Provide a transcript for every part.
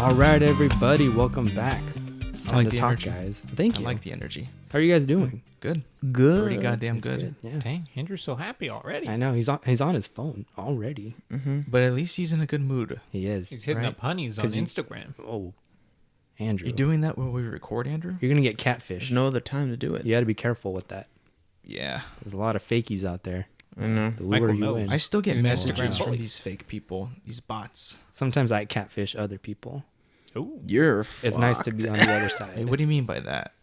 All right, everybody, welcome back. It's time like to the talk, energy. guys. Thank you. I like the energy. How are you guys doing? Good. Good. Pretty goddamn It's good. Yeah. Dang, Andrew's so happy already. I know he's on his phone already. Mm-hmm. But at least he's in a good mood. He is. He's hitting Right. up honeys on 'Cause he- Instagram. Oh, Andrew, You doing that when we record, Andrew? you're gonna get There's catfish. no other time to do it. You got to be careful with that. Yeah. There's a lot of fakies out there. I know. To Michael lure you knows. in. I still get He's an messages Instagram from bully. these fake people, these bots. Sometimes I catfish other people. Ooh. You're It's nice to be on the other side. Hey, what do you mean by that?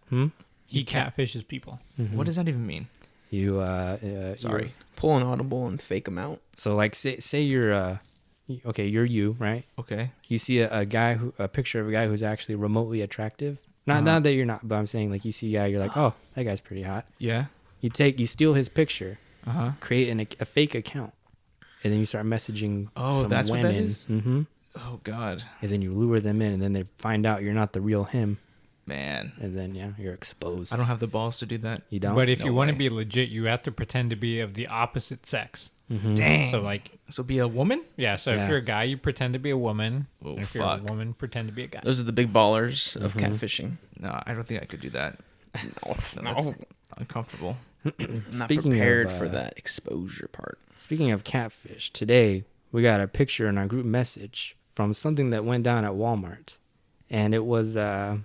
He catfishes people. Mhm. What does that even mean? You Sorry. you're- Pull an audible and fake them out. So like say you're okay, you're you, right? Okay. You see a picture of a guy who's actually remotely attractive. Not that you're not, but I'm saying like you see a guy, you're like, oh, that guy's pretty hot. Yeah. You steal his picture, Uh-huh. create a fake account, and then you start messaging. Oh, some that's what women. that is? Mm-hmm. Oh, God. And then you lure them in, and then they find out you're not the real him, Man. and then you're exposed. I don't have the balls to do that. You don't. But if No you want to way. be legit, you have to pretend to be of the opposite sex. Mhm. Dang. So like, So be a woman? yeah. So Yeah. if you're a guy, you pretend to be a woman. Oh, And if you're fuck. a woman, pretend to be a guy. Those are the big ballers of Mhm. catfishing. No, I don't think I could do that. No, That's uncomfortable. I'm not Speaking prepared of, for that exposure part. Speaking of catfish, today we got a picture in our group message from something that went down at Walmart, and it was a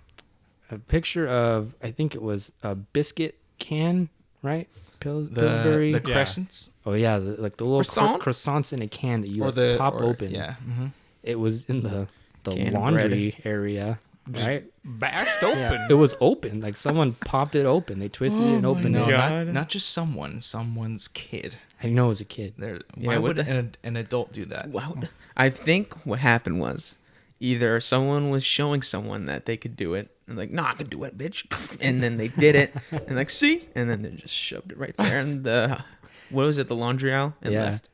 picture of, I think it was a biscuit can, right? Pillsbury. The crescents? Oh yeah, like the little Croissants? croissants in a can that you pop open. Yeah. Mm-hmm. It was in the Can of laundry area, right? Bashed open. Yeah, it was open. Like someone popped it open. They twisted it and opened No, it. not just someone's kid. I know it was a kid. Why Yeah, what would the- an adult do that? Wow. I think what happened was either someone was showing someone that they could do it, and like, no, I can do it, bitch. And then they did it, and like, see? And then they just shoved it right there in the, what was it, the laundry aisle? And Yeah. left.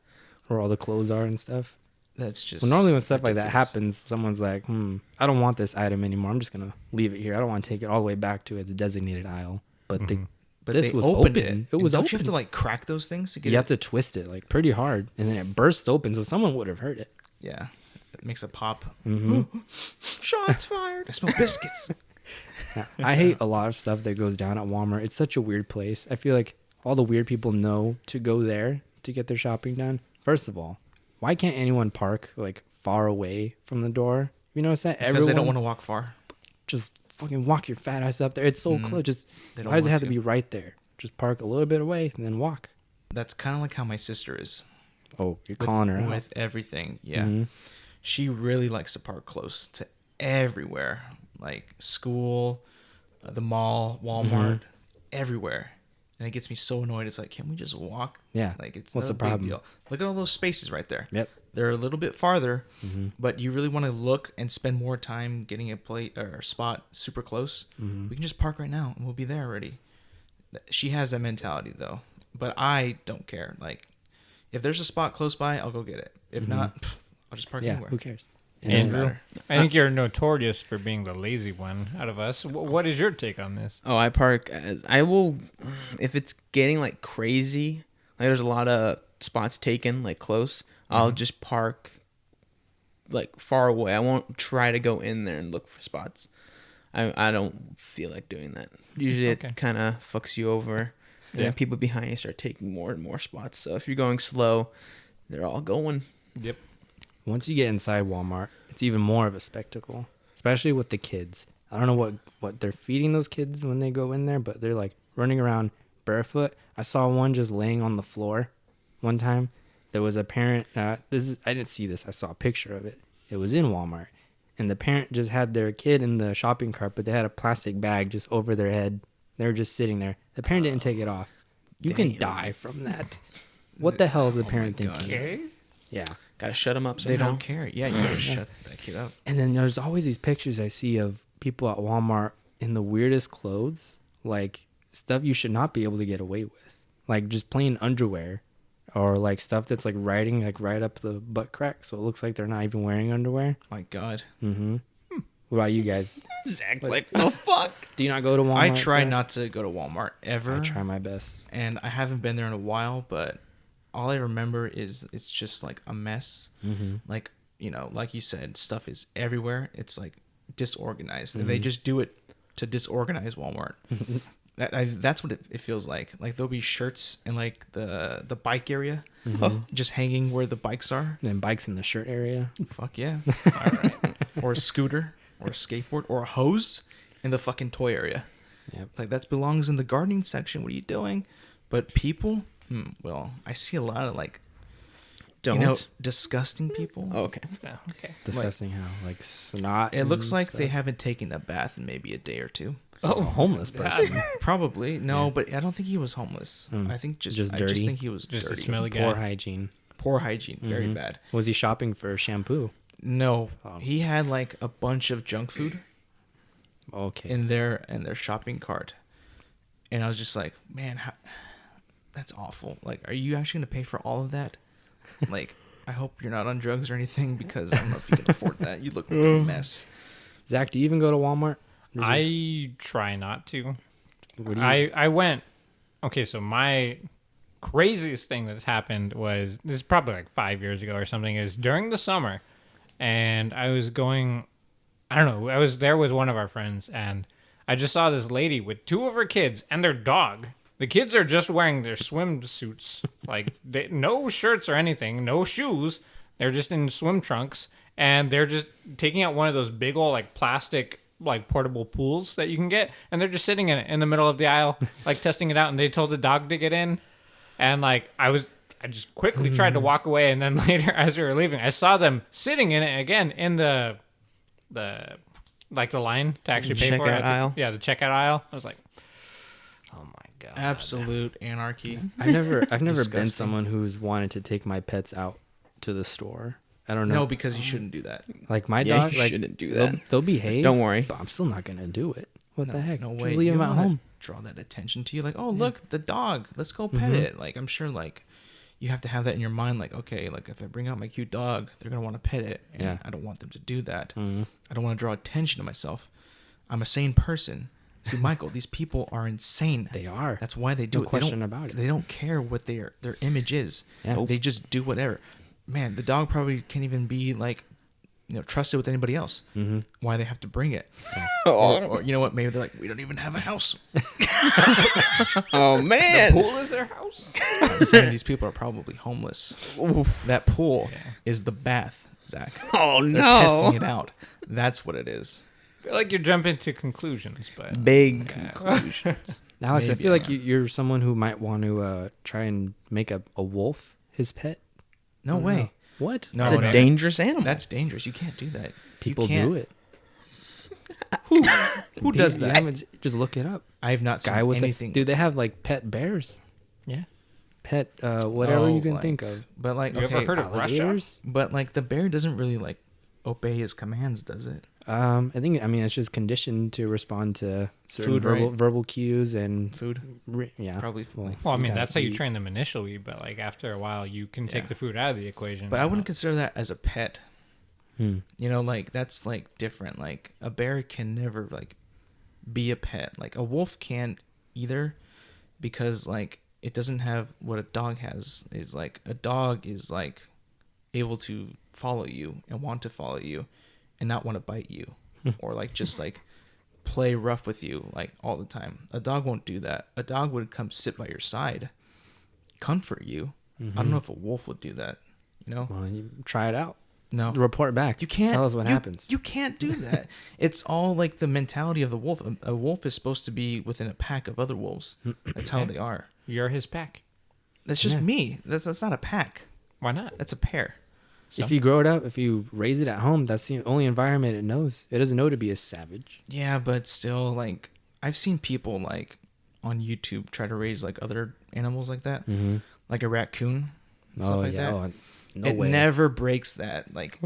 Where all the clothes are and stuff. That's just Well, normally when stuff like that ridiculous. happens, someone's like, I don't want this item anymore. I'm just going to leave it here. I don't want to take it all the way back to its designated aisle. But But this they was opened open. it. It was Don't open. you have to like crack those things to get You it? have to twist it like pretty hard. And then it bursts open. So someone would have heard it. Yeah, it makes a pop. Hmm Shots fired. I smell biscuits. I hate a lot of stuff that goes down at Walmart. It's such a weird place. I feel like all the weird people know to go there to get their shopping done. First of all, why can't anyone park like far away from the door? You notice that? Because they don't want to walk far. just fucking walk your fat ass up there. It's so close. Just They don't why does it want have to to. be right there? Just park a little bit away and then walk. That's kind of like how my sister is. Oh, you're calling her out. With everything. Yeah. Mhm. She really likes to park close to everywhere. Like school, the mall, Walmart, everywhere. And it gets me so annoyed. It's like, can we just walk? Yeah. Like, it's What's no the big problem? deal. Look at all those spaces right there. Yep. They're a little bit farther, Mm-hmm. but you really want to look and spend more time getting a plate or spot super close. Mm-hmm. We can just park right now and we'll be there already. She has that mentality though, but I don't care. Like, if there's a spot close by, I'll go get it. If not, I'll just park Mm-hmm. Yeah. anywhere. Who cares? It doesn't Andrew? matter. I think you're notorious for being the lazy one out of us. What is your take on this? Oh, I park as I will if it's getting like crazy. Like there's a lot of spots taken like close. I'll just park like far away. I won't try to go in there and look for spots. I don't feel like doing that. Usually Okay. it kind of fucks you over. And Yeah. then people behind you start taking more and more spots. So if you're going slow, they're all going. Yep. Once you get inside Walmart, it's even more of a spectacle, especially with the kids. I don't know what they're feeding those kids when they go in there, but they're like running around barefoot. I saw one just laying on the floor one time. There was a parent. I didn't see this. I saw a picture of it. It was in Walmart, and the parent just had their kid in the shopping cart, but they had a plastic bag just over their head. They were just sitting there. The parent didn't take it off. You can Damn. die from that. What the hell is the parent God. thinking? Okay. Yeah. Gotta shut them up They somehow. don't care. Yeah, you gotta shut that kid up. And then there's always these pictures I see of people at Walmart in the weirdest clothes, like stuff you should not be able to get away with, like just plain underwear, or like stuff that's like riding like right up the butt crack, so it looks like they're not even wearing underwear. My God. Mm-hmm. What about you guys? Zach's like, the fuck? Do you not go to Walmart? I try Zach? not to go to Walmart ever. I try my best. And I haven't been there in a while, but all I remember is it's just like a mess. Mm-hmm. Like you know, like you said, stuff is everywhere. It's like disorganized. Mm-hmm. And they just do it to disorganize Walmart. That's what it feels like. Like there'll be shirts in like the bike area, just hanging where the bikes are. And then bikes in the shirt area. Fuck yeah. All right. Or a scooter or a skateboard or a hose in the fucking toy area. Yep. It's like that belongs in the gardening section. What are you doing? But people, well, I see a lot of like, Don't. you know, disgusting people. Oh, okay. No, okay. Disgusting how like snot. It looks and like they stuff. haven't taken a bath in maybe a day or two. Oh, a homeless person. Probably. No, Yeah. but I don't think he was homeless. Mm. I think Just I dirty? just think he was Just a dirty. smelly guy. Poor hygiene. Poor hygiene. Very Mhm. bad. Was he shopping for shampoo? No. Oh. He had like a bunch of junk food Okay. in their shopping cart. And I was just like, man, that's awful. Like, are you actually going to pay for all of that? Like, I hope you're not on drugs or anything, because I don't know if you can afford that. You look like a mess. Zach, do you even go to Walmart? I try not to. What do you, I went. Okay, so my craziest thing that's happened was, this is probably like 5 years ago or something, is during the summer, and I was going, I don't know, I was there with one of our friends, and I just saw this lady with two of her kids and their dog. The kids are just wearing their swimsuits, like no shirts or anything, no shoes. They're just in swim trunks, and they're just taking out one of those big old like plastic like portable pools that you can get, and they're just sitting in it in the middle of the aisle, like testing it out. And they told the dog to get in, and like I just quickly tried to walk away, and then later as we were leaving, I saw them sitting in it again in the like the line to actually pay for it. Checkout aisle? Yeah, the checkout aisle. I was like, oh my god. Absolute anarchy. I've never been Disgusting. someone who's wanted to take my pets out to the store. I don't know. No, because you shouldn't do that. Like my Yeah, dog, you like shouldn't do they'll- that. They'll behave. Don't worry. But I'm still not gonna do it. What the heck? No Just way. leave You him at wanna home. Draw that attention to you. Like, oh, look, the dog. Let's go pet Mhm. it. Like, I'm sure, like, you have to have that in your mind. Like, okay, like, if I bring out my cute dog, they're going to want to pet it. And Yeah. I don't want them to do that. Mhm. I don't want to draw attention to myself. I'm a sane person. See, Michael, these people are insane. They are. That's why they do No it. question they don't, about it. They don't care what their image is. Yeah. They just do whatever. Man, the dog probably can't even be, like, trusted with anybody else. Mm-hmm. Why they have to bring it? Oh, Or you know what? Maybe they're like, we don't even have a house. oh man. Pool is their house. I'm saying these people are probably homeless. Oof. That pool is the bath, Zach. Oh They're no. testing it out. That's what it is. I feel like you're jumping to conclusions, but Big Yeah. conclusions. Alex, Maybe, I feel like I don't you're someone who might want to try and make a wolf his pet. No I don't way. know. What? No, It's a no. dangerous animal. That's dangerous. You can't do that. People you can't. do it. Who does You that? haven't- Just look it up. I've not seen Guy with anything. dude, they have like pet bears, yeah. pet whatever Oh, you can like- think of. But like, You okay, ever heard of Russia? Alligators. but like the bear doesn't really like obey his commands, does it? I mean it's just conditioned to respond to certain Food, right? verbal cues and Food, yeah. probably. Well, like, Well, I It's mean, gotta that's how you be- train them initially, but like after a while, you can take Yeah. the food out of the equation. but I wouldn't consider that as a pet. Hmm. Like that's like different. Like a bear can never like be a pet. Like a wolf can't either, because like it doesn't have what a dog has. Is like a dog is like able to follow you and want to follow you, and not want to bite you, or like just like play rough with you like all the time. A dog won't do that. A dog would come sit by your side, comfort you. I don't know if a wolf would do that. Well, you try it out. No. Report back. You can't tell us what happens. You can't do that. It's all like the mentality of the wolf. A wolf is supposed to be within a pack of other wolves. That's how they are. You're his pack. That's just Yeah. me. That's not a pack. Why not? That's a pair. If you grow it up, if you raise it at home, that's the only environment it knows. It doesn't know to be a savage. Yeah, but still, like I've seen people like on YouTube try to raise like other animals like that, Mm-hmm. like a raccoon. Stuff Oh like yeah. that. Oh, no it way. never breaks that like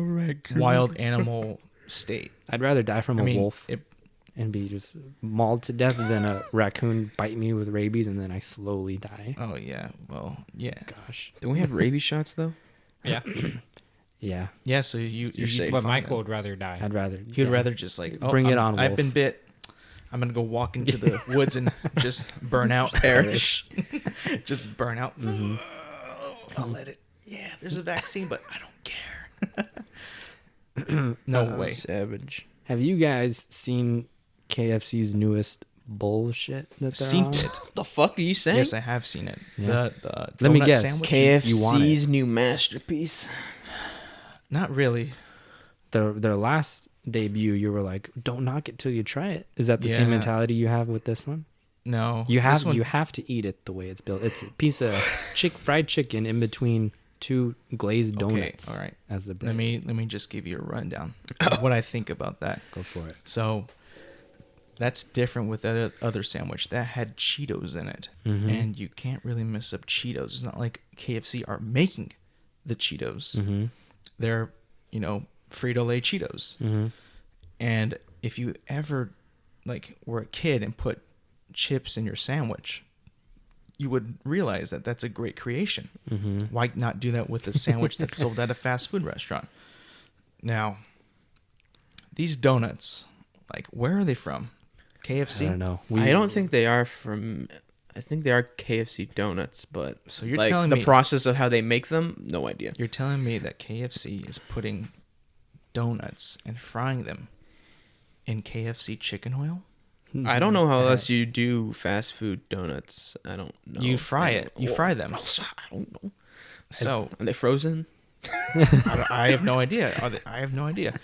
wild animal state. I'd rather die from I a mean, wolf and be just mauled to death than a raccoon bite me with rabies and then I slowly die. Oh yeah. Well, yeah. Gosh. Don't we have rabies shots though? Yeah. Yeah. Yeah. So you'd safe. be But fine Michael then. would rather die. I'd rather. He would yeah. rather just like Bring it on, I've been wolf. bit. I'm gonna go walk into the woods and just burn out. Perish. Just burn out. Mm-hmm. I'll let it. Yeah, there's a vaccine, but I don't care. No way. Savage. Have you guys seen KFC's newest bullshit that they're Seen on? it. What the fuck are you saying? Yes, I have seen it. Yeah. The Let me donut guess. sandwich? You want it. KFC's new masterpiece. Not really. Their last debut, you were like, "Don't knock it till you try it." Is that the same Yeah. mentality you have with this one? No. You This one- have to eat it the way it's built. It's a piece of fried chicken in between two glazed donuts. Okay, all right. As the bread. Let me just give you a rundown of what I think about that. Go for it. So that's different with that other sandwich that had Cheetos in it, Mhm. and you can't really mess up Cheetos. It's not like KFC are making the Cheetos. Mm-hmm. They're, Frito-Lay Cheetos. Mm-hmm. And if you ever were a kid and put chips in your sandwich, you would realize that that's a great creation. Mm-hmm. Why not do that with a sandwich that's sold at a fast food restaurant? Now, these donuts, where are they from? KFC? I don't know. I don't think they are from. I think they are KFC donuts, but So you're telling the me process of how they make them, no idea. you're telling me that KFC is putting donuts and frying them in KFC chicken oil? I don't know how else you do fast food donuts. I don't know. You fry it. You fry them. I don't know. So Are they frozen? I have no idea. I have no idea.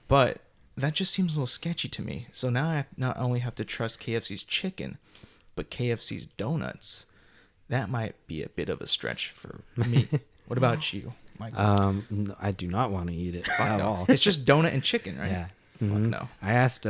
But that just seems a little sketchy to me. So now I not only have to trust KFC's chicken, but KFC's donuts. That might be a bit of a stretch for me. What about you, Michael? No, I do not want to eat it Fuck at no. all. It's just donut and chicken, right? Yeah. Fuck Mhm. no. I asked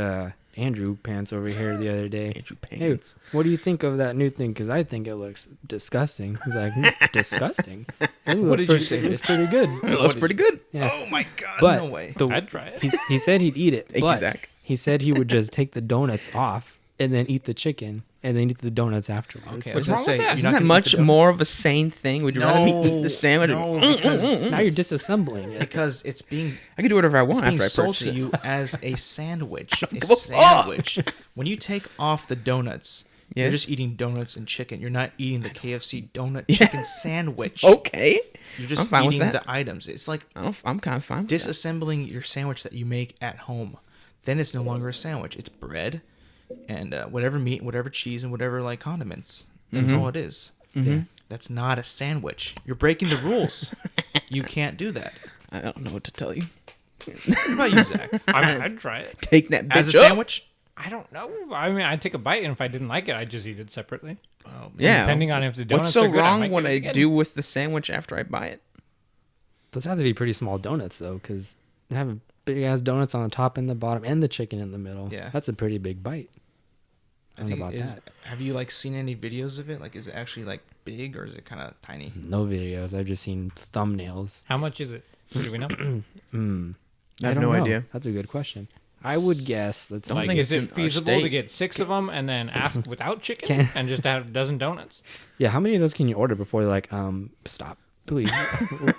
Andrew Pants over here the other day. Andrew Hey, Pants. what do you think of that new thing? Because I think it looks disgusting. He's like, disgusting. What did you say? It looks pretty good. It looks pretty good. Yeah. Oh my god, But no way. I'd try it. He said he'd eat it, but Exact. he said he would just take the donuts off and then eat the chicken and then eat the donuts afterwards. Okay, I What's was gonna wrong say, with that? you're Isn't not that gonna eat much the donuts. more of a sane thing? Would you rather me eat the sandwich? No, because Now you're disassembling it. because it's being I can do whatever I it's want being after I sold purchase to it. you as a sandwich. A give a fuck. sandwich. When you take off the donuts, you're Yes. just eating donuts and chicken. You're not eating the KFC donut Yeah. chicken sandwich. Okay. You're just I'm fine with eating that. the items. It's like I'm kind of fine with that. disassembling your sandwich that you make at home. Then it's no longer a sandwich. It's bread and whatever meat, whatever cheese, and whatever condiments. That's Mhm. all it is. Mm-hmm. That's not a sandwich. You're breaking the rules. You can't do that. I don't know what to tell you. What about you, Zach? I'd try it. Take that bitch As a up. sandwich? I don't know. I mean, I'd take a bite, and if I didn't like it, I'd just eat it separately. Oh, man. Yeah. Depending on if the donuts What's so are good, I wrong might what get it I again. do with the sandwich after I buy it? Those have to be pretty small donuts though, because they have big ass donuts on the top and the bottom and the chicken in the middle. Yeah. That's a pretty big bite. I I don't think know about is, that. have you seen any videos of it? Is it actually big or is it kind of tiny? No videos. I've just seen thumbnails. How much is it? Do we know? I have don't no know. idea. That's a good question. I would guess. Let's Don't see. think Is it's in it our feasible to state. get 6 of them and then ask without chicken Can- and just have a dozen donuts? Yeah, how many of those can you order before they're like, stop, please?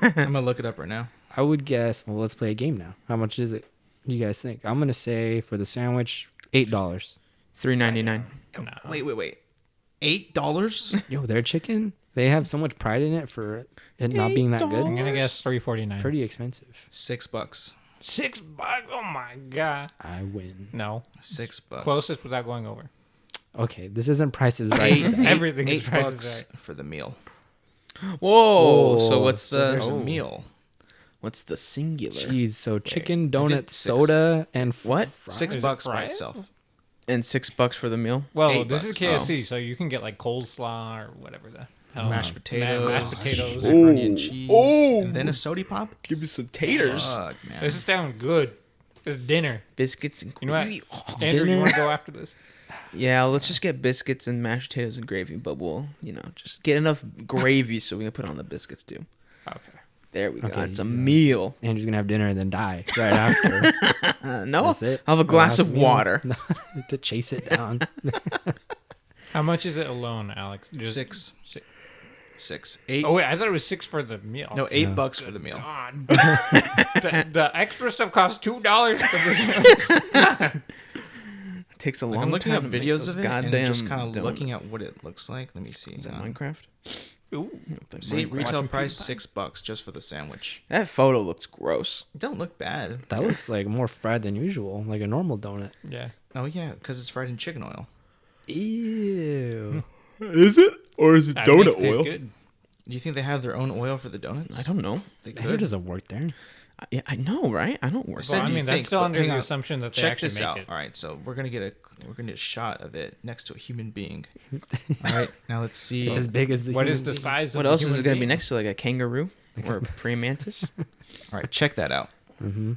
I'm gonna look it up right now. I would guess. Well, let's play a game now. How much is it? You guys think? I'm gonna say for the sandwich, $8. $3.99. No. Wait. $8? Yo, their chicken. They have so much pride in it for it not being that I'm good. gonna guess $3.49. Pretty expensive. $6. $6? Oh my god! I win. No, $6. closest without going over. Okay, this isn't prices right. Everything is $8 prices for the meal. Whoa. So Whoa. what's So the there's a meal. what's the singular? Jeez, so chicken, I did donut, 6. soda, and What? fries. $6 it by fried? itself. And $6 for the meal? Well, $8. this is KFC, so you can get coleslaw or whatever the hell. Mashed potatoes. Mashed potatoes. Macaroni and cheese. And then a soda pop. Give me some taters. Fuck, man. This is sound good. This is dinner. Biscuits and You know what? gravy. Oh. Andrew, you Dinner. want to go after this? Yeah, let's just get biscuits and mashed potatoes and gravy, but we'll, just get enough gravy so we can put on the biscuits too. Okay. There we go. Okay, It's a he's, meal. Andrew's gonna have dinner and then die right after. No, That's it. I'll have a The glass last of meal. water. To chase it down. How much is it alone, Alex? Just Six. Six. 6. 8. Oh wait, I thought it was 6 for the meal. No, $8 for the meal. God. the extra stuff costs $2 for this. It takes a long I'm looking time up to make videos those of it goddamn and just kind of donuts. looking at what it looks like. Let me see. Is that Hang on. Minecraft? Ooh. See, retail Watching price PewDiePie. $6 just for the sandwich. That photo looks gross. It don't look bad. That looks like more fried than usual, like a normal donut. Yeah. Oh yeah, because it's fried in chicken oil. Ew. Is it? Or is it I think it tastes good. Do you think they have their own oil for the donuts? I don't know. They Andrew could. doesn't work there. Yeah, I know, right? I don't work. said, Well, I do you mean, think? that's still But under hang the on. assumption that they Check actually this make out. it. All right, so we're gonna get a shot of it next to a human being. All right, now let's see. It's as big as the. What is human the being. size of What the else is human it going to be being? next to, like a kangaroo or a praying mantis? All right, check that out. Mm-hmm.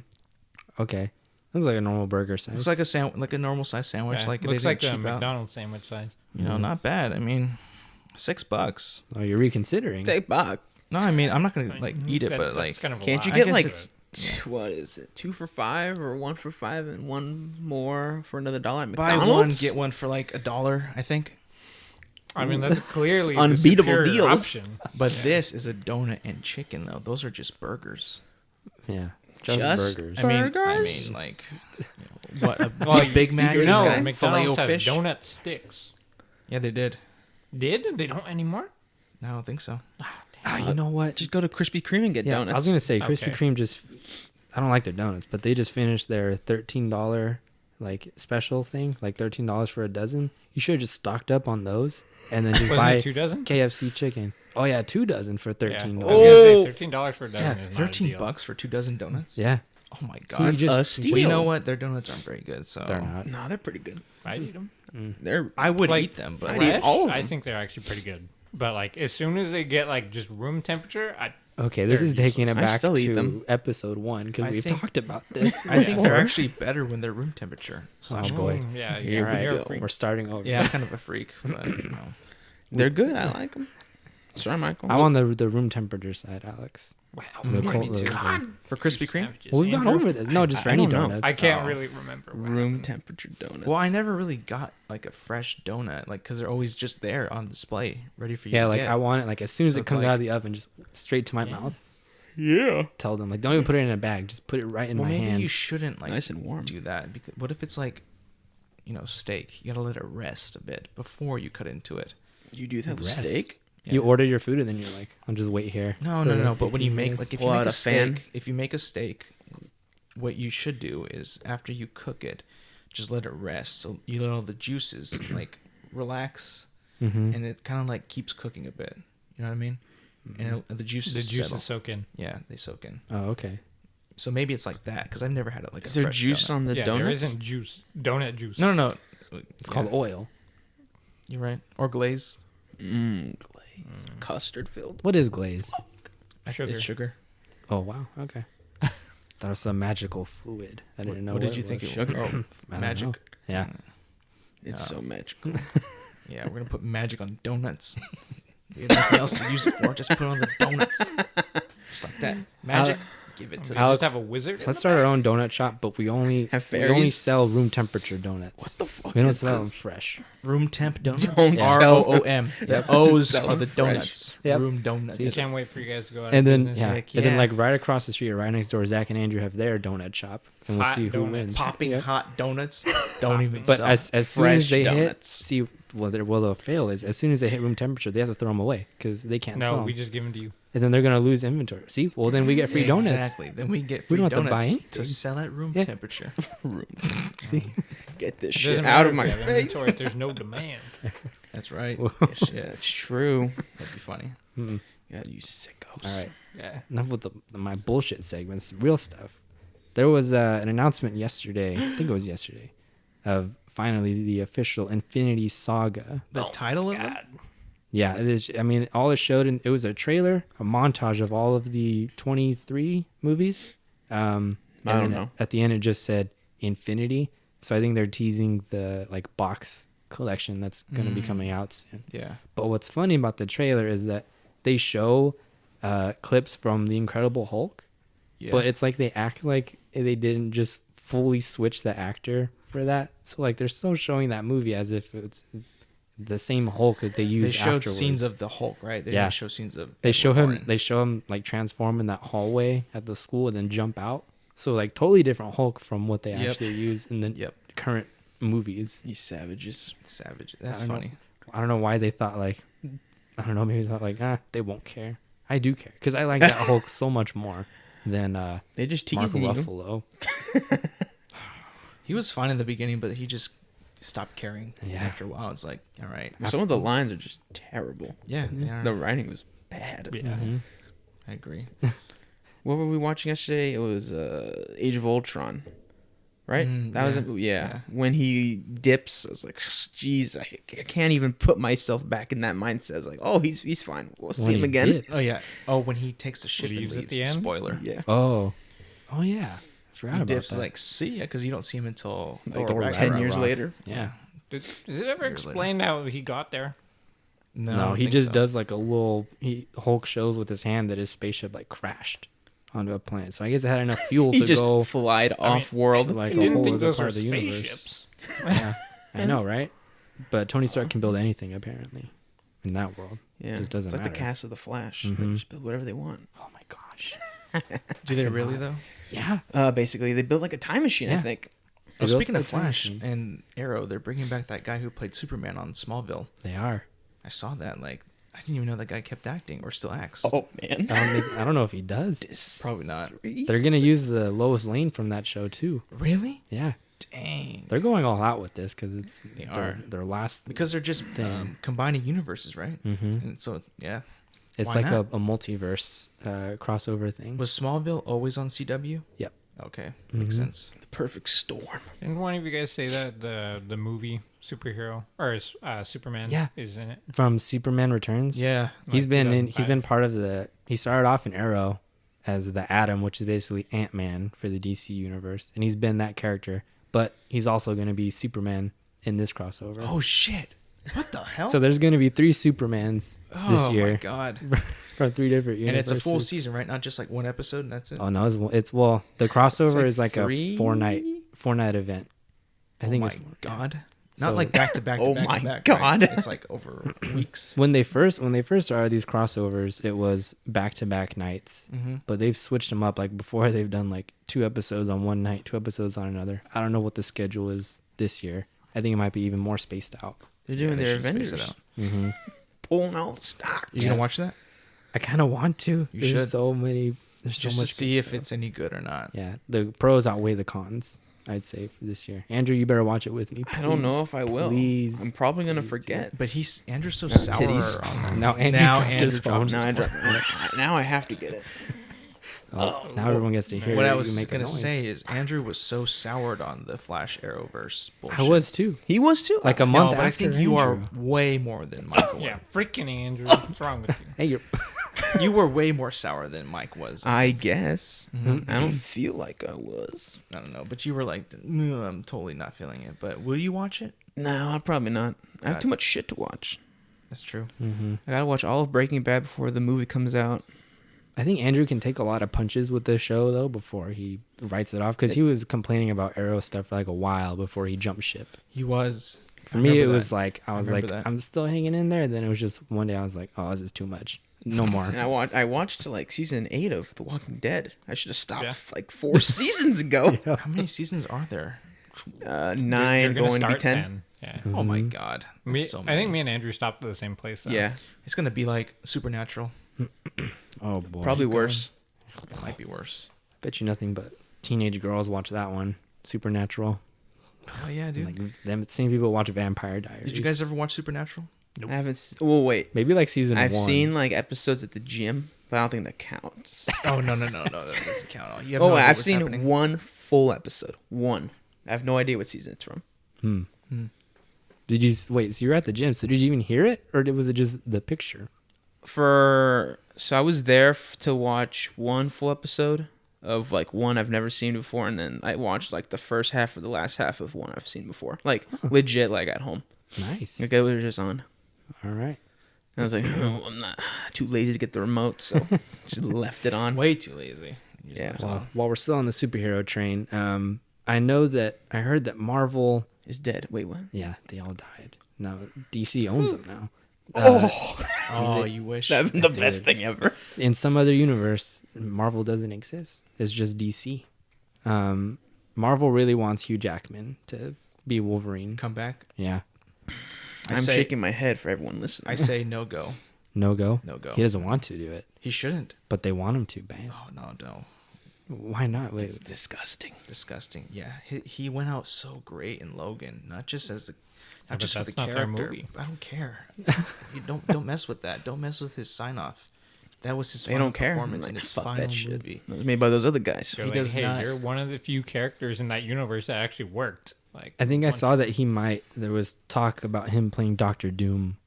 Okay. Looks like a normal burger size. Looks like like a normal size sandwich. Yeah, Like looks they like didn't the cheap out. McDonald's sandwich size. You know, not bad. I mean, $6. Oh, you're reconsidering. Take back. No, I mean I'm not gonna like eat it, but That's like kind of a Can't you lot. I get guess like it's- what is it? 2 for $5 or 1 for $5 and one more for another $1 at buy McDonald's? one get one for like $1. I think. I mean, that's clearly Unbeatable the superior deals. option. But this is a donut and chicken though. Those are just burgers. Yeah. Just burgers. I mean, Burgers? like what a Well, Big Mac you is know, No, like McDonald's has Filet-O-Fish. donut sticks. Yeah, they did. Did they don't anymore? No, I don't think so. Ah, you know what? Just go to Krispy Kreme and get Yeah, donuts. I was gonna say Krispy Okay. Kreme just. I don't like their donuts, but they just finished their $13 like special thing, like $13 for a dozen. You should have just stocked up on those and then just Wasn't buy it 2 dozen? KFC chicken. Oh yeah, 2 dozen for $13. Yeah. I Yeah. was gonna say Oh. $13 for a dozen Yeah, is not a deal. $13 for 2 dozen donuts. Yeah. Oh my So you god. just a steal. Well, you know what? Their donuts aren't very good, so they're not. No, they're pretty good. I'd eat them. They're I would Like, eat them, but I'd eat Fresh, all of I them. think they're actually pretty good. But like as soon as they get like just room temperature, Okay, this They're is taking it useless. I back still eat to them. episode 1 because I we've think- talked about this. I think they're before. actually better when they're room temperature. Oh, boy. yeah, Here we you're a go. freak. We're starting over. Yeah, I'm kind of a freak, but you know. they're good. I like them. Sorry, Michael. I'm on the room temperature side, Alex. Wow, The Yeah, cold- me too. the- For Krispy Kreme? Well, we've gone over this. No, just for I any don't know. donuts. I can't Oh. really remember. what room happened. temperature donuts. Well, I never really got like a fresh donut, like because they're always just there on display, ready for you. Yeah, to like get. I want it like as soon as So it it's comes like- out of the oven, just straight to my mouth. Yeah. Tell them like don't even put it in a bag, just put it right in Well, my maybe hand. you shouldn't like Nice and warm. do that because what if it's like, steak? You gotta let it rest a bit before you cut into it. You do that with Rest. steak? You Yeah. order your food and then you're like, I'll just wait here. No, for no, no. But when 15 you make minutes. like if Pull you make out a a fan. steak, what you should do is after you cook it, just let it rest. So you let all the juices like relax, Mhm. and it kind of like keeps cooking a bit. You know what I mean? And the juices The settle. juices soak in. Yeah, they soak in. Oh, okay. So maybe it's like that because I've never had it like Is a there fresh juice donut. on the Yeah, donuts? there isn't juice. Donut juice. No, no, no. It's called oil. You're right. Or glaze. Glaze. Custard filled. What is glaze? Sugar. It's sugar. Oh wow. Okay. That was some magical fluid. I didn't know. What did you think was. it Sugar. was? I Oh, don't magic. know. Yeah. It's Oh. so magical. Yeah, we're gonna put magic on donuts. We have nothing else to use it for. Just put it on the donuts. Just like that. Magic. Give it to We them. Alex, just have a wizard. Let's start our own donut shop, but we only Have we only fairies? sell room temperature donuts. What the fuck We don't is sell them this? fresh. Room temp donuts. Don't sell them. ROOM. The Yep. O's Sell are the them fresh. donuts. Yep. Room donuts. I can't wait for you guys to go out And of then business. yeah. Heck And then yeah. like right across the street, or right next door, Zach and Andrew have their donut shop, and we'll Hot see who donuts. wins. Popping Yeah. hot donuts don't even But sell. as soon Fresh as they donuts. hit, see, well, they'll fail is as soon as they hit room temperature, they have to throw them away because they can't sell No, 'em. we just give them to you. And then they're gonna lose inventory. See, well then we get free donuts. Exactly. Then we get We free don't have to buy donuts anything. to sell at room Yeah. temperature. See, Get this It shit doesn't out matter of if my we have face. inventory if there's no demand. That's right. Whoa. Yeah, shit. That's true. That'd be funny. Mm-mm. God, you sickos. All right. Yeah. Enough with my bullshit segments. Real stuff. There was an announcement yesterday. I think it was yesterday, of finally the official Infinity Saga. The title of it? God. Yeah, it is. I mean, all it showed, it was a trailer, a montage of all of the 23 movies. And I don't then know. At the end, it just said Infinity. So I think they're teasing the like box collection that's going to be coming out soon. Yeah. But what's funny about the trailer is that they show clips from The Incredible Hulk, Yeah. but it's like they act like they didn't just fully switch the actor for that. So like they're still showing that movie as if it's the same Hulk that they used. they showed afterwards. scenes of the Hulk, right? They Yeah. didn't show scenes of. They show him. Warren. They show him like transform in that hallway at the school and then jump out. So like totally different Hulk from what they Yep. actually use in the Yep. current movies. You savages. Savage. That's I don't know. funny. I don't know why they thought like I don't know, maybe thought like, they won't care. I do care because I like that Hulk so much more than They just Mark teasing you. Ruffalo. He was fine in the beginning, but he just stopped caring. Yeah. After a while, it's like, all right. Some of the lines are just terrible. Yeah, they are. The writing was bad. Yeah. Mm-hmm. I agree. What were we watching yesterday? It was Age of Ultron, right? That was yeah. it. Yeah. When he dips, I was like, "Jeez, I can't even put myself back in that mindset." I was like, "Oh, he's fine. We'll see When him he again." dips. Oh yeah. Oh, when he takes the ship Leaves and at leaves. the end? Spoiler. Yeah. Oh yeah. I forgot He about dips that. like, see ya, because you don't see him until Like Thor 10 Ragnarok. years later. yeah. Is it ever Years later. explained how he got there? No, I No, don't he think just so. does like a little. Hulk shows with his hand that his spaceship like crashed onto a planet. So I guess it had enough fuel He to just go flied I mean, off world. like I a didn't whole think other those part were of the universe. spaceships. Yeah, I know, right? But Tony Stark can build anything apparently in that world. Yeah, Just doesn't it's like the matter. cast of the Flash. They Mhm. just build whatever they want. Oh my gosh. Do they really though? Yeah. Basically, they built like a time machine. I Yeah. think. They Well, built speaking of the time Flash machine. and Arrow, they're bringing back that guy who played Superman on Smallville. They are. I saw that. Like, I didn't even know that guy kept acting or still acts. Oh man, I don't know if he does. Probably not. They're gonna use the Lois Lane from that show too. Really? Yeah, Dang. they're going all out with this because it's They their, are. their last. Because they're just Thing. combining universes, right? hmm And so, yeah. It's Why like not? a multiverse crossover thing. Was Smallville always on CW? Yep. Okay, makes Mhm. sense. the perfect storm. Didn't one of you guys say that the movie superhero or Superman Yeah. is in it? From Superman Returns. Yeah. He's Like been in. 2005. He's been part of the. He started off in Arrow as the Atom, which is basically Ant-Man for the DC universe, and he's been that character. But he's also going to be Superman in this crossover. Oh shit! What the hell? So there's going to be 3 Supermans this oh year my god! from 3 different universes. And it's a full season, right? Not just like one episode and that's it. Oh no, it's well, the crossover like is like 3? a 4-night event. I think oh it's my 4. god! Not So- like back to back. Oh to back my to back, God. Right? It's like over weeks. When they first started these crossovers, it was back-to-back nights. Mm-hmm. But they've switched them up. Like before, they've done like 2 episodes on one night, 2 episodes on another. I don't know what the schedule is this year. I think it might be even more spaced out. They're doing they their should space Avengers. Mm-hmm. Pulling all the stock. You gonna watch that? I kind of want to. You There's should. so many. There's Just so to much. see good if stuff. it's any good or not. Yeah, the pros outweigh the cons. I'd say for this year. Andrew, you better watch it with me. I don't know please. if I will. Please. I'm probably gonna Please do. forget. But Andrew's so No, sour titties. on that. Now Andrew Now dropped his Andrew phone. dropped No, his I phone. now I have to get it. Oh, now everyone gets to hear What it. I You was make a gonna noise. say is Andrew was so soured on the Flash Arrowverse bullshit. I was too. He was too. Like a No, month but after. I think you are Andrew. way more than Michael. Yeah, freaking Andrew. What's wrong with you? Hey, you're. You were way more sour than Mike was. I guess. Mhm. I don't feel like I was. I don't know, but you were like, "No, I'm totally not feeling it." But will you watch it? No, I'd probably not. I have God. too much shit to watch. That's true. Mm-hmm. I gotta watch all of Breaking Bad before the movie comes out. I think Andrew can take a lot of punches with this show though before he writes it off because he was complaining about Arrow stuff for like a while before he jumped ship. He was. For I me, it remember was that. like I was like remember that. I'm still hanging in there. Then it was just one day I was like, oh, this is too much. No more. And I watched like season 8 of The Walking Dead. I should have stopped Yeah. like 4 seasons ago. How many seasons are there? 9 They're gonna going to be start 10. Yeah. Oh my Mhm. god. Me, That's so I many. think me and Andrew stopped at the same place. Though. Yeah, It's gonna be like Supernatural. Oh boy. probably Keep worse. It might be worse. Bet you nothing but teenage girls watch that one. Supernatural. Oh yeah, dude. Like them seeing people watch Vampire Diaries. Did you guys ever watch Supernatural? I haven't. Well, wait. Maybe like season I've 1. seen like episodes at the gym, but I don't think that counts. Oh no, that doesn't count. You have Oh, no idea I've what's seen happening. one full episode. One. I have no idea what season it's from. Hmm. Hmm. Did you wait? So you were at the gym. So did you even hear it, or was it just the picture? So I was there to watch one full episode of like one I've never seen before, and then I watched like the first half or the last half of one I've seen before, like legit, like at home. Nice. Like it was just on. All right. And I was like, oh, I'm not too lazy to get the remote, so just left it on. Way too lazy. You just Yeah. left it Well, on. while we're still on the superhero train, I heard that Marvel. Is dead. Wait, what? Yeah, they all died. Now DC owns them now. Oh, you wish. That'd been the Dude. best thing ever. In some other universe, Marvel doesn't exist. It's just DC. Marvel really wants Hugh Jackman to be Wolverine. Come back. Yeah. I'm shaking my head for everyone listening. I say no go. No go. No go. He doesn't want to do it, He shouldn't. but they want him to. Bam. Oh no. Why not? It's Wait. disgusting. Disgusting. Yeah, he went out so great in Logan, not just as but not just for the that's not their character. movie. I don't care. You don't mess with that. Don't mess with his sign off. That was his They final don't care. performance Like, in his fuck final that shit. movie. It was made by those other guys. They're He like, does hey, not- you're one of the few characters in that universe that actually worked. Like, I think I once- saw that he might. There was talk about him playing Doctor Doom,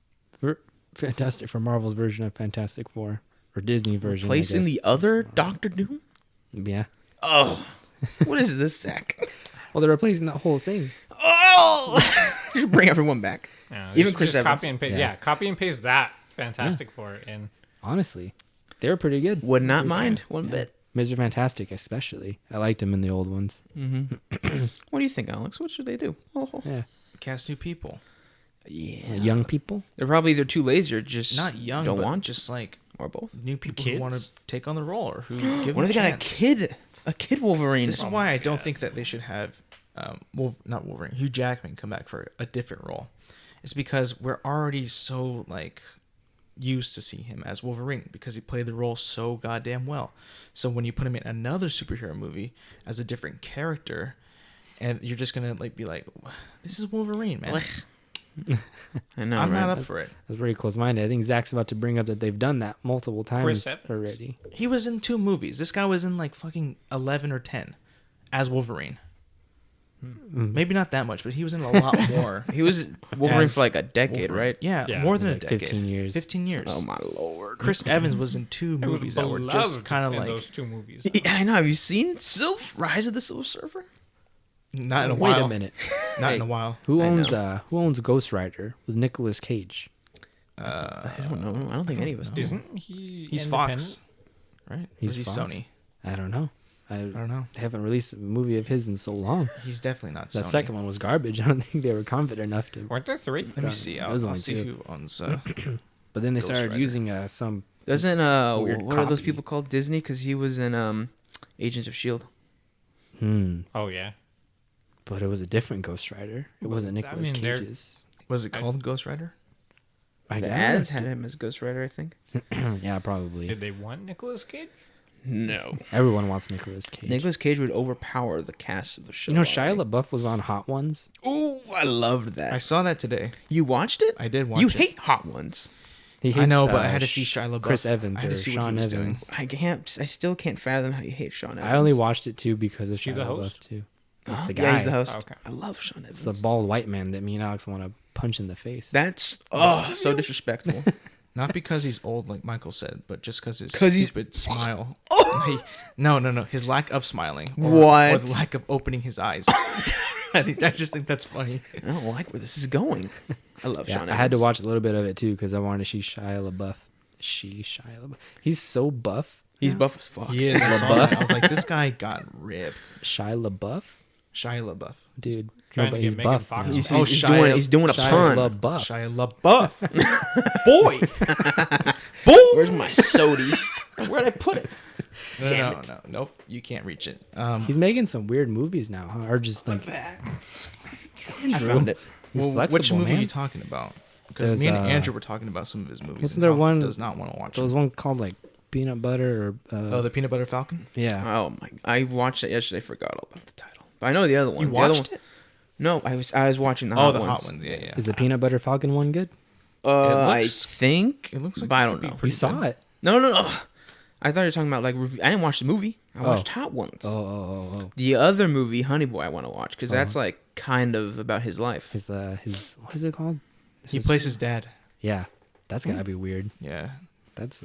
for Marvel's version of Fantastic Four or Disney version. I Replacing guess. the other Doctor Doom? Yeah. Oh. What is this, Zach? Well, they're replacing that whole thing. Oh! Just bring everyone back. Yeah, Even just- Chris just Evans. Copy and paste. Yeah. Yeah, copy and paste that Fantastic Four in. Honestly, they were pretty good. Would not Recently. mind one Yeah. bit. Mr. Fantastic, especially. I liked him in the old ones. Mm-hmm. What do you think, Alex? What should they do? Oh. Yeah. Cast new people. Yeah. Young people. They're probably either too lazy or just Not young, don't but want just like or both. new people Kids? who want to take on the role or who give What him if a they got chance. a kid Wolverine? This is Oh why my I don't God. think that they should have, not Wolverine, Hugh Jackman come back for a different role. It's because we're already so like used to see him as Wolverine because he played the role so goddamn well. So when you put him in another superhero movie as a different character, and you're just gonna like be like, this is Wolverine, man. I know, I'm right? not up for it. That's very close-minded. I think Zach's about to bring up that they've done that multiple times Chris Evans. already. He was in 2 movies. This guy was in like fucking 11 or 10 as Wolverine. Maybe not that much, but he was in a lot more. He was Wolverine As for like a decade, Wolverine. right? Yeah, Yeah. more than a Like decade. 15 years. 15 years. Oh my lord. Chris Evans was in 2 It was movies that were just beloved kind of in like those 2 movies. Yeah, I know. Have you seen Rise of the Silver Surfer? not in a Wait while. a minute. Not Hey, in a while. Who I owns Ghost Rider with Nicolas Cage? I don't know. I don't think any of us do. Isn't he? He's independent? Fox, right? He's Or is he Fox? Sony? I don't know. I don't know. They haven't released a movie of his in so long. He's definitely not That Sony. second one was garbage. I don't think they were confident enough to. Weren't there 3? Let me see. It was I'll only see 2. who owns. But then they Ghost started Rider. using some. Doesn't Weird what are those copy. people called? Disney? Because he was in Agents of Shield. Oh yeah. But it was a different Ghost Rider. It wasn't I Nicolas mean, they're- Cage's. Was it called Ghost Rider? I The guess. ads had him as Ghost Rider, I think. Yeah, probably. Did they want Nicolas Cage? No. Everyone wants Nicolas Cage. Nicolas Cage would overpower the cast of the show. You know, Shia LaBeouf was on Hot Ones. Ooh, I loved that. I saw that today. You watched it? I did watch You it. hate Hot Ones. He I hates, know, but I had to see Shia LaBeouf. Chris Evans I had or to see what Sean he was doing. Evans. I still can't fathom how you hate Sean Evans. I only watched it too because of He's Shia the LaBeouf host? too. It's Huh? the guy. Yeah, he's the host. Oh, okay. I love Sean It's Evans. the bald white man that me and Alex want to punch in the face. That's so disrespectful. Not because he's old, like Michael said, but just because his 'Cause he's- stupid smile. No. His lack of smiling. Or What? the lack of opening his eyes. I just think that's funny. I don't like where this is going. I love yeah, Sean Evans. I had to watch a little bit of it too because I wanted to see Shia LaBeouf. Shia LaBeouf. He's so buff. He's buff as fuck. He is. I saw that. I was like, this guy got ripped. Shia LaBeouf, Shia LaBeouf. dude. Trying No, but to he's get Megan buff. Fox now. He's, Oh, he's, Shia- he's doing a Shia pun. LaBeouf. Shia LaBeouf. Boy. Boy. Where's my sodi? Where'd I put it? Damn it. No. Nope. You can't reach it. He's making some weird movies now, huh? Or just like I found it. Well, which flexible, movie are man. you talking about? Because There's, me and Andrew were talking about some of his movies. wasn't and there Hal one- does not want to watch there was them. one called like Peanut Butter or The Peanut Butter Falcon? yeah. Oh my! I watched it yesterday. Forgot all about the title, but I know the other one. You The other watched one- it? No, I was watching the Oh, hot the ones. hot ones. Yeah. Is the Peanut Butter Falcon one good? I looks- think. it looks like but I it don't could be know. pretty You saw good. it. No. I thought you were talking about like. I didn't watch the movie. I watched Hot Ones. Oh. The other movie, Honey Boy, I want to watch because that's Oh. like kind of about his life. His what is it called? He plays his dad. Yeah, that's gotta be weird. Yeah. That's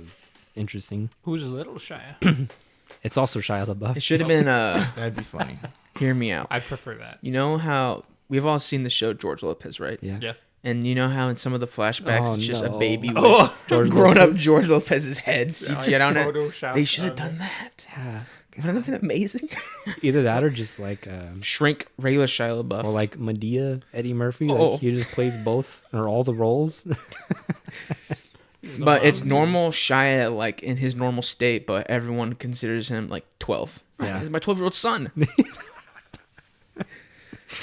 interesting. Who's Little Shia? It's also Shia LaBeouf. It should have been. That'd be funny. Hear me out. I prefer that. You know how we've all seen the show George Lopez, right? Yeah. Yeah. And you know how in some of the flashbacks Oh, it's just a no. baby with George grown up Lopez. George Lopez's head CGI on it. Photoshop They should have of done it. that. Yeah. Wouldn't that have been amazing? Either that or just like Shrink regular Shia LaBeouf. or like Medea, Eddie Murphy. Oh. Like he just plays both or all the roles. but it's normal Shia like in his normal state, but everyone considers him like 12. Yeah. He's my 12-year-old son.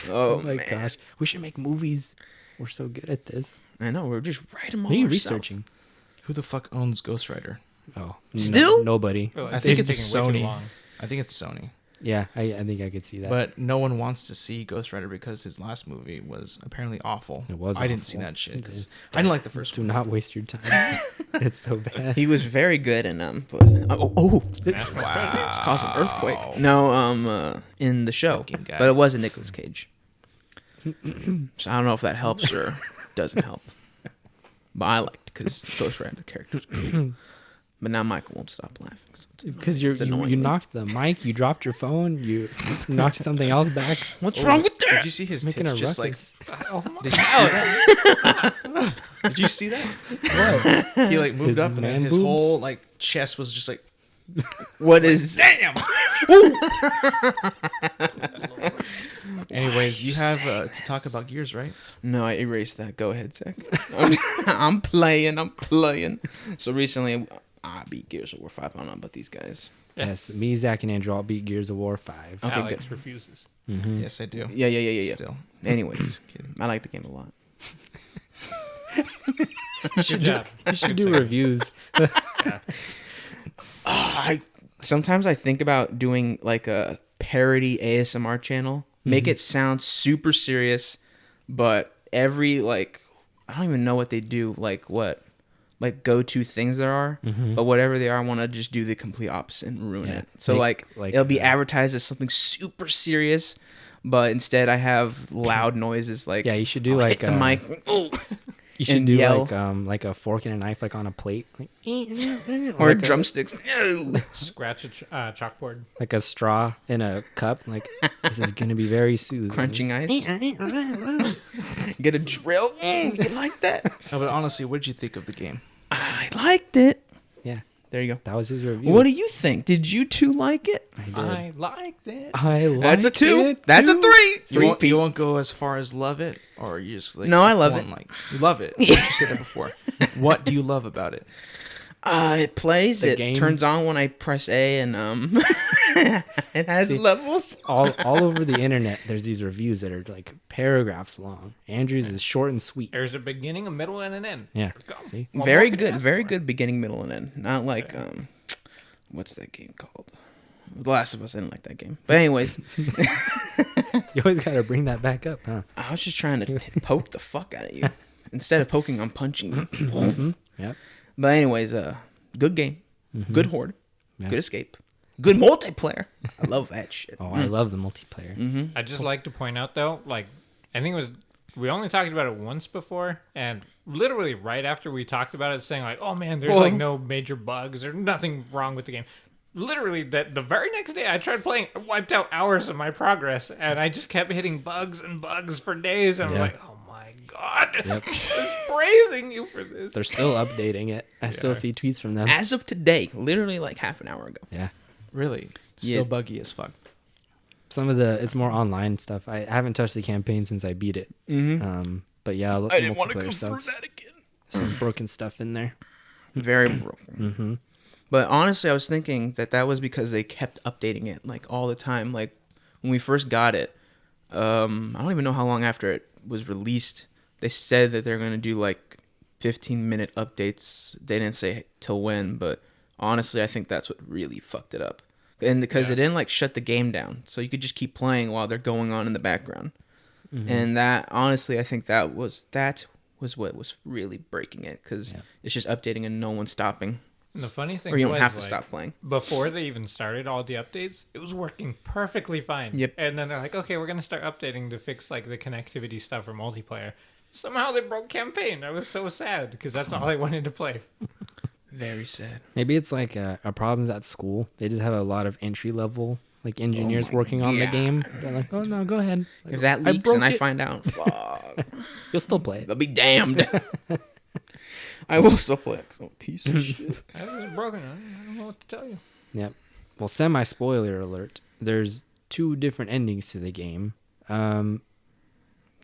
Oh my man. gosh, we should make movies. We're so good at this. I know, we're just writing them all What are you ourselves. researching? Who the fuck owns Ghost Rider? Oh, Still? nobody. I think it's it's taking way too Sony. long. I think it's Sony. Yeah, I think I could see that. But no one wants to see Ghost Rider because his last movie was apparently awful. It was I didn't awful. see that shit It because is. I didn't like the first do one. not waste your time. It's so bad. He was very good in what was it? National Treasure. It's caused an earthquake. No, in the show, Fucking guy. but it wasn't Nicolas Cage. So I don't know if that helps or doesn't help. But I liked because Ghost Rider character was cool. But now Michael won't stop laughing. So Because it's you annoying me. knocked the mic, you dropped your phone, you knocked something else back. What's wrong with that? Did you see his Making tits a just ruckus. Oh my Did you see that? Did you see that? What? He like moved His up and man his boobs? whole like chest was just like What is? damn. Anyways, you have to talk about Gears, right? No, I erased that. Go ahead, Zach. I'm playing. So recently, I beat Gears of War 5. I don't know about these guys. Yeah. Yes, me, Zach, and Andrew all beat Gears of War 5. Okay, Alex good. refuses. Mm-hmm. Yes, I do. Yeah. Still, Anyways, just kidding. I like the game a lot. Good job. You should do reviews. Sometimes I think about doing like a parody ASMR channel. Make it sound super serious, but every like I don't even know what they do, like go-to things there are, but whatever they are, I want to just do the complete opposite and ruin Yeah. it. So Like it'll be advertised as something super serious, but instead I have loud noises like Yeah, you should do I'll like hit the mic. Ooh. You should and do yell. like a fork and a knife like on a plate, like, or like drumsticks. Scratch a chalkboard. like a straw in a cup. Like this is gonna be very soothing. Crunching ice. Get a drill. You like that? No, but honestly, what did you think of the game? I liked it. Yeah, There you go. that was his review. What do you think? Did you two like it? I did. I liked it. I liked That's a 2. it, That's a too. 3. You won't go as far as love it, or you just like No, I love want, it. Like you love it. You said that before. What do you love about it? It plays. The It game? turns on when I press A, and it has See, levels. all over the internet, there's these reviews that are like paragraphs long. Andrew's is short and sweet. There's a beginning, a middle, and an end. Yeah. Go. See? What Very more could you good. ask Very for? good beginning, middle, and end. Not like what's that game called? The Last of Us. I didn't like that game. But anyways, You always gotta bring that back up, huh? I was just trying to poke the fuck out of you. Instead of poking, I'm punching you. Yep. But anyways, good game, good horde, Yeah. good escape, good multiplayer. I love that shit. Oh, I love the multiplayer. I just like to point out though, like I think it was we only talked about it once before, and literally right after we talked about it, saying like, "Oh man, there's like no major bugs or nothing wrong with the game." Literally, that the very next day I tried playing, I wiped out hours of my progress, and I just kept hitting bugs and bugs for days. And I'm Yeah. like, "Oh my god, Yep. just praising you for this." They're still updating it. I still see tweets from them. As of today, literally like half an hour ago. Yeah. Really? Still Yes. buggy as fuck. Some of it's more online stuff. I haven't touched the campaign since I beat it. But yeah, I didn't want to go multiplayer through stuff. that again. Some broken stuff in there. Very broken. But honestly, I was thinking that was because they kept updating it like all the time. Like when we first got it, I don't even know how long after it was released. They said that they're gonna do like 15-minute updates. They didn't say till when, but honestly, I think that's what really fucked it up. And because it didn't like shut the game down, so you could just keep playing while they're going on in the background. And that honestly, I think that was what was really breaking it because it's just updating and no one's stopping. And the funny thing Or you don't was, have to like, stop playing. Before they even started all the updates, it was working perfectly fine. Yep. And then they're like, okay, we're going to start updating to fix like the connectivity stuff for multiplayer. Somehow they broke campaign. I was so sad because that's all I wanted to play. Very sad. Maybe it's like a problems at school. They just have a lot of entry level like engineers working on the game. They're like, oh no, go ahead. Like, If that I leaks broke and I it. find out, fuck, You'll still play it. they'll be damned. I will still play it 'cause I'm a piece of shit. I was broken. I don't know what to tell you. Yep. Well, semi-spoiler alert. There's 2 different endings to the game. Do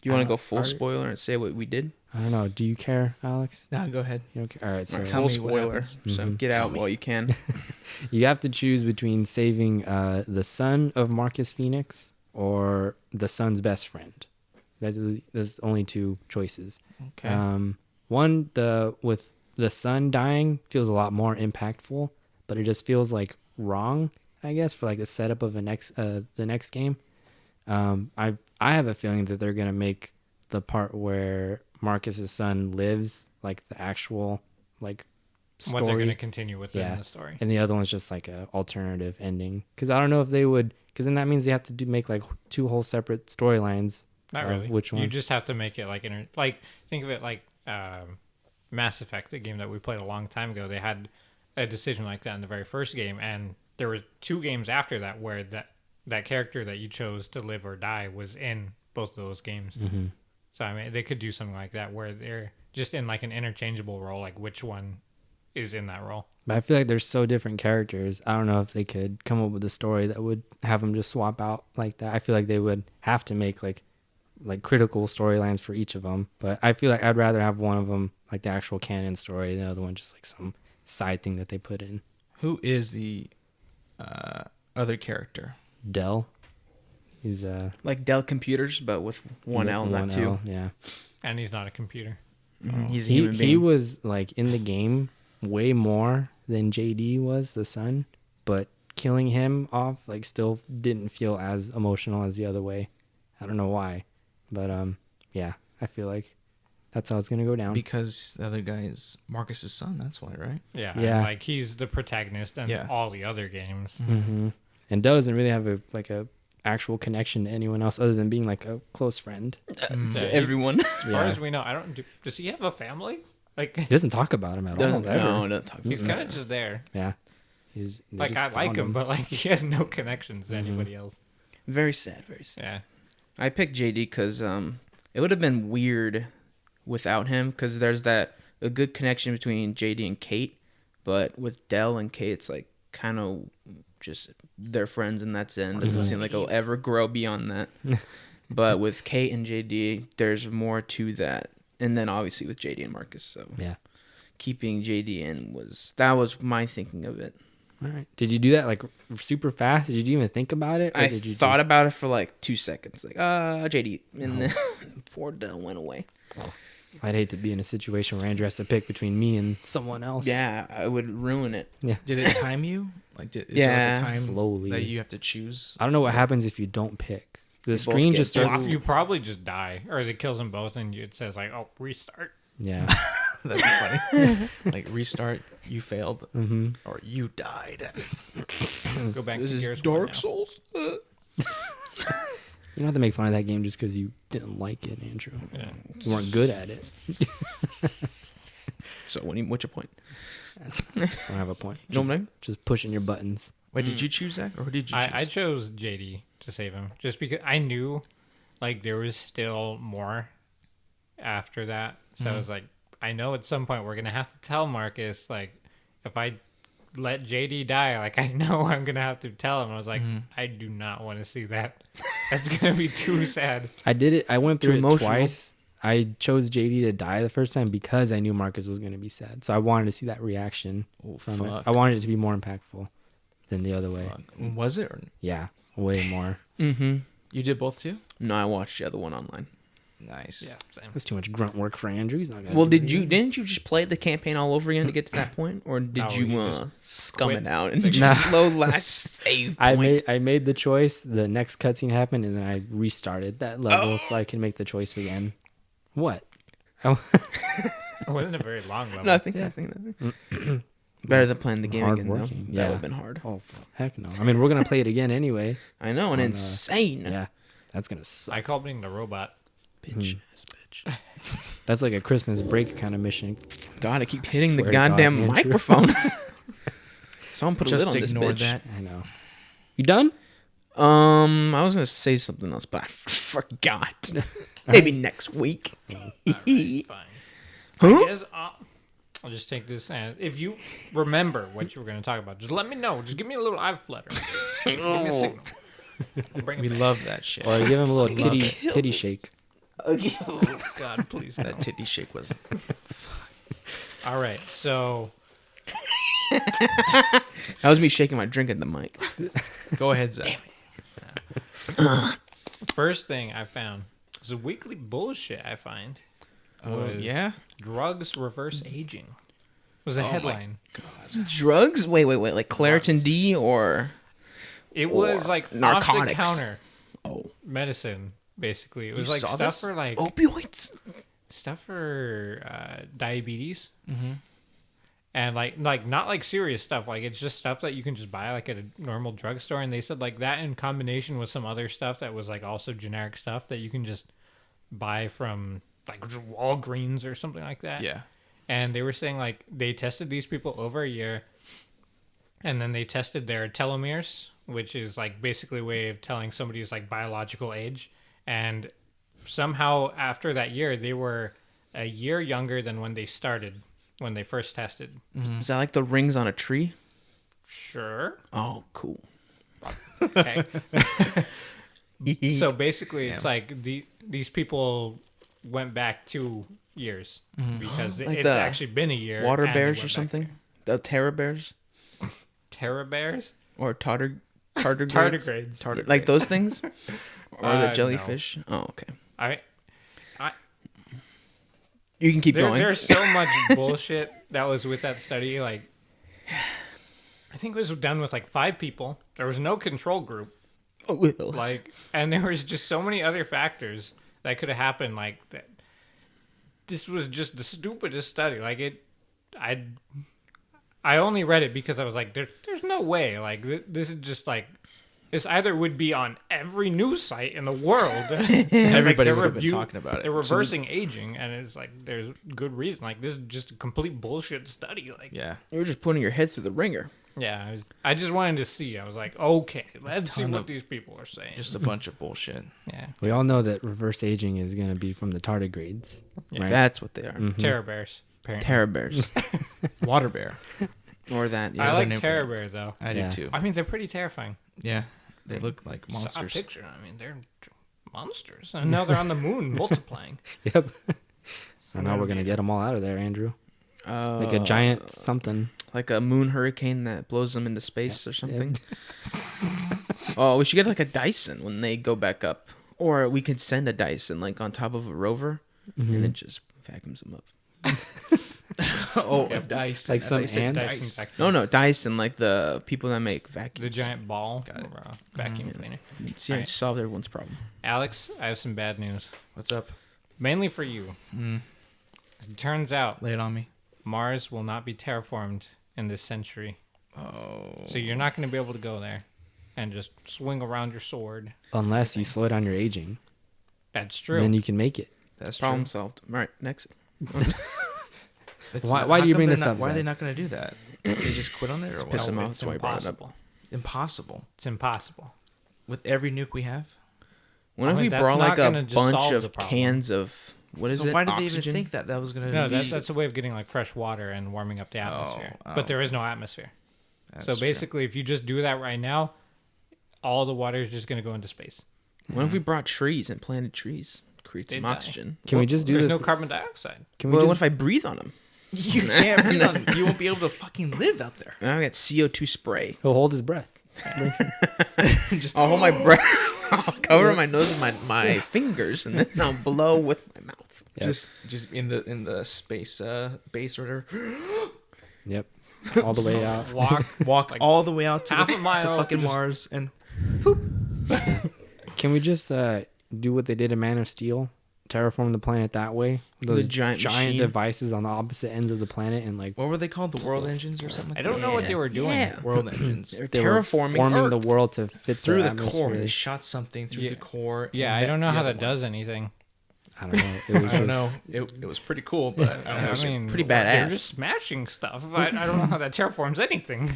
you want to go full are- spoiler and say what we did? I don't know. Do you care, Alex? Now go ahead. You don't care? All right. So Tell Full me what spoiler. happens. So get out while you can. you have to choose between saving the son of Marcus Phoenix or the son's best friend. There's only 2 choices. Okay. One, with the son dying feels a lot more impactful, but it just feels like wrong, I guess, for like the setup of the next game. I have a feeling that they're gonna make the part where Marcus's son lives like the actual like story. What they're going to continue within the story. And the other one's just like a alternative ending. Because I don't know if they would, because then that means they have to make like 2 whole separate storylines. Not really. Which one? You just have to make it like like think of it like Mass Effect, a game that we played a long time ago. They had a decision like that in the very first game, and there were 2 games after that where that character that you chose to live or die was in both of those games. Mm-hmm. So I mean, they could do something like that where they're just in like an interchangeable role, like which one is in that role. But I feel like they're so different characters. I don't know if they could come up with a story that would have them just swap out like that. I feel like they would have to make like critical storylines for each of them. But I feel like I'd rather have one of them like the actual canon story, the other one just like some side thing that they put in. Who is the other character? Dell. He's Like Dell Computers, but with one L, not two. Yeah. And he's not a computer. He's a human being. He was like in the game way more than JD was, the son, but killing him off like still didn't feel as emotional as the other way. I don't know why, but yeah, I feel like that's how it's gonna go down. Because the other guy is Marcus's son. That's why, right? Yeah. Yeah. Like he's the protagonist in all the other games. Mm-hmm. And Dell doesn't really have a actual connection to anyone else other than being like a close friend. To everyone. As far as we know, does he have a family? Like He doesn't talk about him at all. No, don't talk. he's kind of just there. Yeah. Like I like him, but like he has no connections to anybody else. Very sad. Very sad. Yeah. I picked JD because it would have been weird without him, because there's a good connection between JD and Kate, but with Dell and Kate, it's like kind of just they're friends and that's it. Doesn't seem like it'll ever grow beyond that. But with Kate and JD, there's more to that, and then obviously with JD and Marcus. So Yeah. keeping JD in was my thinking of it. All right. Did you do that like super fast? Did you even think about it? Or I did you thought about it for like 2 seconds, like JD, and then poor Dell went away. I'd hate to be in a situation where Andrew has to pick between me and someone else. Yeah, I would ruin it. Yeah. Did it time you? Like, is Yeah. there like a time Slowly. that you have to choose? I don't know what happens if you don't pick. The both screen get just starts. You probably just die, or it kills them both, and it says like, "Oh, restart." Yeah. That'd be funny. Like, restart, you failed, Mm-hmm. or you died. Go back This to is Gears Dark 1 now. Souls. You don't have to make fun of that game just because you didn't like it, Andrew. Yeah. You weren't good at it. So what's your point? I don't have a point. No Just, name? just pushing your buttons. Wait, did you choose that, or who did you choose? I chose JD to save him, just because I knew like there was still more after that. So I was like, I know at some point we're gonna have to tell Marcus, like, if I let JD die, like I know I'm gonna have to tell him. I was like, I do not want to see that. That's gonna be too sad. I did it. I went through Too it emotional. twice. I chose JD to die the first time because I knew Marcus was going to be sad. So I wanted to see that reaction from it. fuck. I wanted it to be more impactful than the other way. Fuck. Was it? Or Yeah, way more. Mm-hmm. you did both too? No, I watched the other one online. Nice. Yeah, same. That's too much grunt work for Andrew. He's not going to Well, didn't you just play the campaign all over again to get to that point, or did No, you he just scum quit. it out and Nah. just low last save point? I made the choice. The next cutscene happened, and then I restarted that level so I can make the choice again. What? It wasn't a very long level. Nothing. Better than playing the game again, though. Hardworking, That yeah. would have been hard. Oh, heck no. I mean, we're going to play it again anyway. I know, and On, insane. Yeah, that's going to suck. I call being the robot. Bitch. Bitch. That's like a Christmas break kind of mission. God, I keep hitting the swear to God, goddamn Andrew. microphone. Someone put a lid Just on this ignore bitch. that. I know. You done? I was gonna say something else, but I forgot. Maybe next week. Fine. Huh? I guess I'll just take this and if you remember what you were going to talk about, just let me know. Just give me a little eye flutter. Give me a signal. I'll bring it We back. love that shit. Or give him a little Love titty shake. God, please. That titty shake was. All right, so That was me shaking my drink at the mic. Go ahead, Zach. first thing I found is a weekly bullshit I find. Oh, was yeah? drugs reverse aging. was a Oh my headline. Drugs? Wait. Like Claritin D or It was like narcotics. off the counter oh medicine. Basically, it was You like saw stuff this? for like opioids? diabetes. Mm-hmm. And like not like serious stuff. Like it's just stuff that you can just buy like at a normal drugstore. And they said like that in combination with some other stuff that was like also generic stuff that you can just buy from like Walgreens or something like that. Yeah. And they were saying like they tested these people over a year, and then they tested their telomeres, which is like basically a way of telling somebody's like biological age. And somehow after that year, they were a year younger than when they started. When they first tested. Is that like the rings on a tree? Sure. Oh, cool. Okay. So basically, it's like these people went back 2 years because Like it's the actually been a year. Water and they bears went or back something? there. The terror bears Terror bears? or tardigrades? Tardigrades. Like those things? Or the No. jellyfish? Oh, okay. I You can keep going. There's so much bullshit that was with that study. Like, I think it was done with like 5 people. There was no control group. Oh, well. Like, and there was just so many other factors that could have happened. Like that. This was just the stupidest study. Like I only read it because I was like, there's no way. Like this is just like, this either would be on every news site in the world. Everybody Like, would have been talking about it. They're reversing aging, and it's like there's good reason. Like this is just a complete bullshit study. Like Yeah. You were just putting your head through the ringer. yeah, I just wanted to see. I was like, okay, let's see ton what of- these people are saying. Just a bunch of bullshit. yeah, We all know that reverse aging is going to be from the tardigrades. Yeah. Right? That's what they are. Mhm. terror bears. Apparently. Terror bears. Water bear. Or that. I Yeah. their like name for terror it. bear though. I Yeah. do too. I mean, they're pretty terrifying. Yeah. They look like Saw a monsters. picture. I mean, they're monsters, and now they're on the moon multiplying. Yep. I know we're going to get them all out of there, Andrew. Like a giant something. Like a moon hurricane that blows them into space or something. Oh, we should get like a Dyson when they go back up. Or we could send a Dyson like on top of a rover and it just vacuums them up. Oh, a dice. Like I some thought you said ants? dice. Dyson vacuum. No, Dyson, like the people that make vacuums. The giant ball Got it. vacuum cleaner. See, I Alright. solved everyone's problem. Alex, I have some bad news, What's up? mainly for you. It turns out Lay it on me. Mars will not be terraformed in this century, Oh. so you're not going to be able to go there and just swing around your sword. Unless you slow down your aging. That's true. Then you can make it. That's Problem true. solved. All right, next. It's Why- not- why how do you come bring they're this not- up, Why are they Zach? not going to do that? They just quit on it or piss what? them off. It's That's why I brought it up. impossible. Impossible. It's impossible. With every nuke we have? What if mean, we that's brought not like gonna a just bunch solve the of problem. cans of what is so it? why did Oxygen? they even think that was going to No, be... that's a way of getting like fresh water and warming up the atmosphere. oh. But there is no atmosphere. That's So true. basically, if you just do that right now, all the water is just going to go into space. What if we brought trees and planted trees? Create They'd some die. oxygen. Can we just do There's the no carbon dioxide. Can we Well, just what if I breathe on them? You can't breathe on it. You won't be able to fucking live out there. I got CO2 spray. He'll hold his breath. I'll hold my breath. I'll cover my nose with my fingers, and then I'll blow with my mouth. Yep. Just in the space base or whatever. Yep. All the way out. Walk Like all the way out to half the, a mile to fucking just- Mars and Can we just do what they did in Man of Steel? Terraform the planet that way? Those giant machine? devices on the opposite ends of the planet and like what were they called? The world engines or something? I don't know what they were doing. Yeah. World engines. They're they were terraforming forming the Earth. world to fit Through the the core, atmosphere. they shot something through Yeah. the core. Yeah, and I don't know the how other that one. does anything. I don't know. It was I don't just, know. It was pretty cool, but I don't know. I mean, pretty They're badass. just smashing stuff. I don't know how that terraforms anything.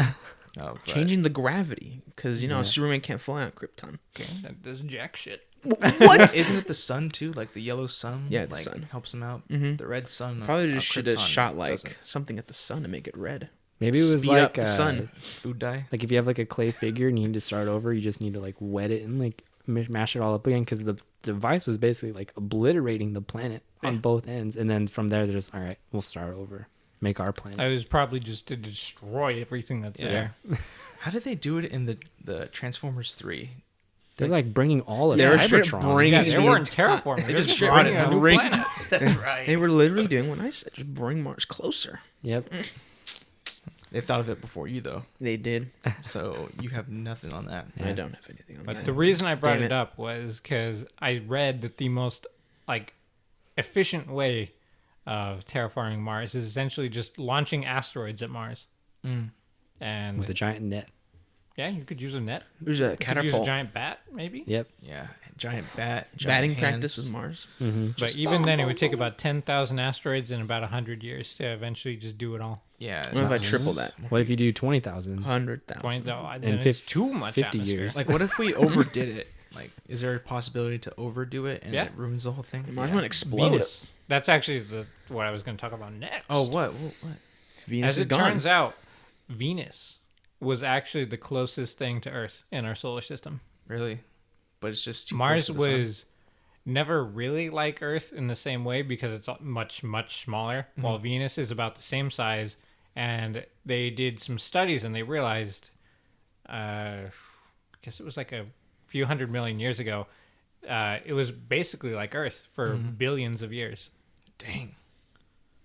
Oh, but- Changing the gravity, because Yeah. Superman can't fly on Krypton. Okay, that does jack shit. What? Isn't it the sun too? Like the yellow sun? Yeah, the like, sun. helps them out. Mhm. The red sun. Probably of just should have Krypton shot like doesn't. something at the sun to make it red. maybe it was Speed like up the sun. Food dye. Like if you have like a clay figure and you need to start over, you just need to like wet it and like mash it all up again because the device was basically like obliterating the planet on both ends, and then from there they're just all right, we'll start over, make our planet. It was probably just to destroy everything that's there. How did they do it in the Transformers 3? They're like bringing all of They were straight Cybertron. bringing Yeah, it they the weren't terraforming. They They're just just straight bringing brought a it new bring- planet. That's right. They were literally doing what I said, just bring Mars closer. Yep. They thought of it before you, though. They did. So you have nothing on that. I don't have anything on But that. the reason I brought Damn it it. up was because I read that the most like efficient way of terraforming Mars is essentially just launching asteroids at Mars. And With a giant net. yeah, you could use a net. There's a You could use a catapult. giant bat, maybe. Yep. Yeah. Giant bat. Giant Batting hands. practice with Mars. Mm-hmm. But even then, it would take about 10,000 asteroids and about 100 years to eventually just do it all. Yeah. What if I Nice. triple that? What if you do 20,000? 100,000. 20,000. And And it's too much 50 atmosphere. years. Like, what if we overdid it? Like, is there a possibility to overdo it and Yeah. it ruins the whole thing? Mars Yeah. might explode. Venus. That's actually what I was going to talk about next. Oh, what? Venus As is it gone. turns out, Venus was actually the closest thing to Earth in our solar system. Really? But it's just too Mars close to the sun. was never really like Earth in the same way because it's much, much smaller, while Venus is about the same size. And they did some studies and they realized, I guess it was like a few 100 million years ago, it was basically like Earth for billions of years. Dang.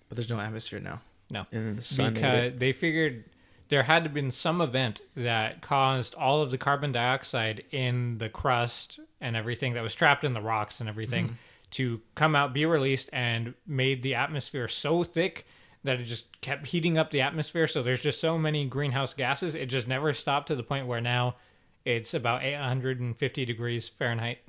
But there's no atmosphere now. No. And then the sun ate Because it. they figured there had to have been some event that caused all of the carbon dioxide in the crust and everything that was trapped in the rocks and everything to come out, be released, and made the atmosphere so thick that it just kept heating up the atmosphere. So there's just so many greenhouse gases. It just never stopped to the point where now it's about 850 degrees Fahrenheit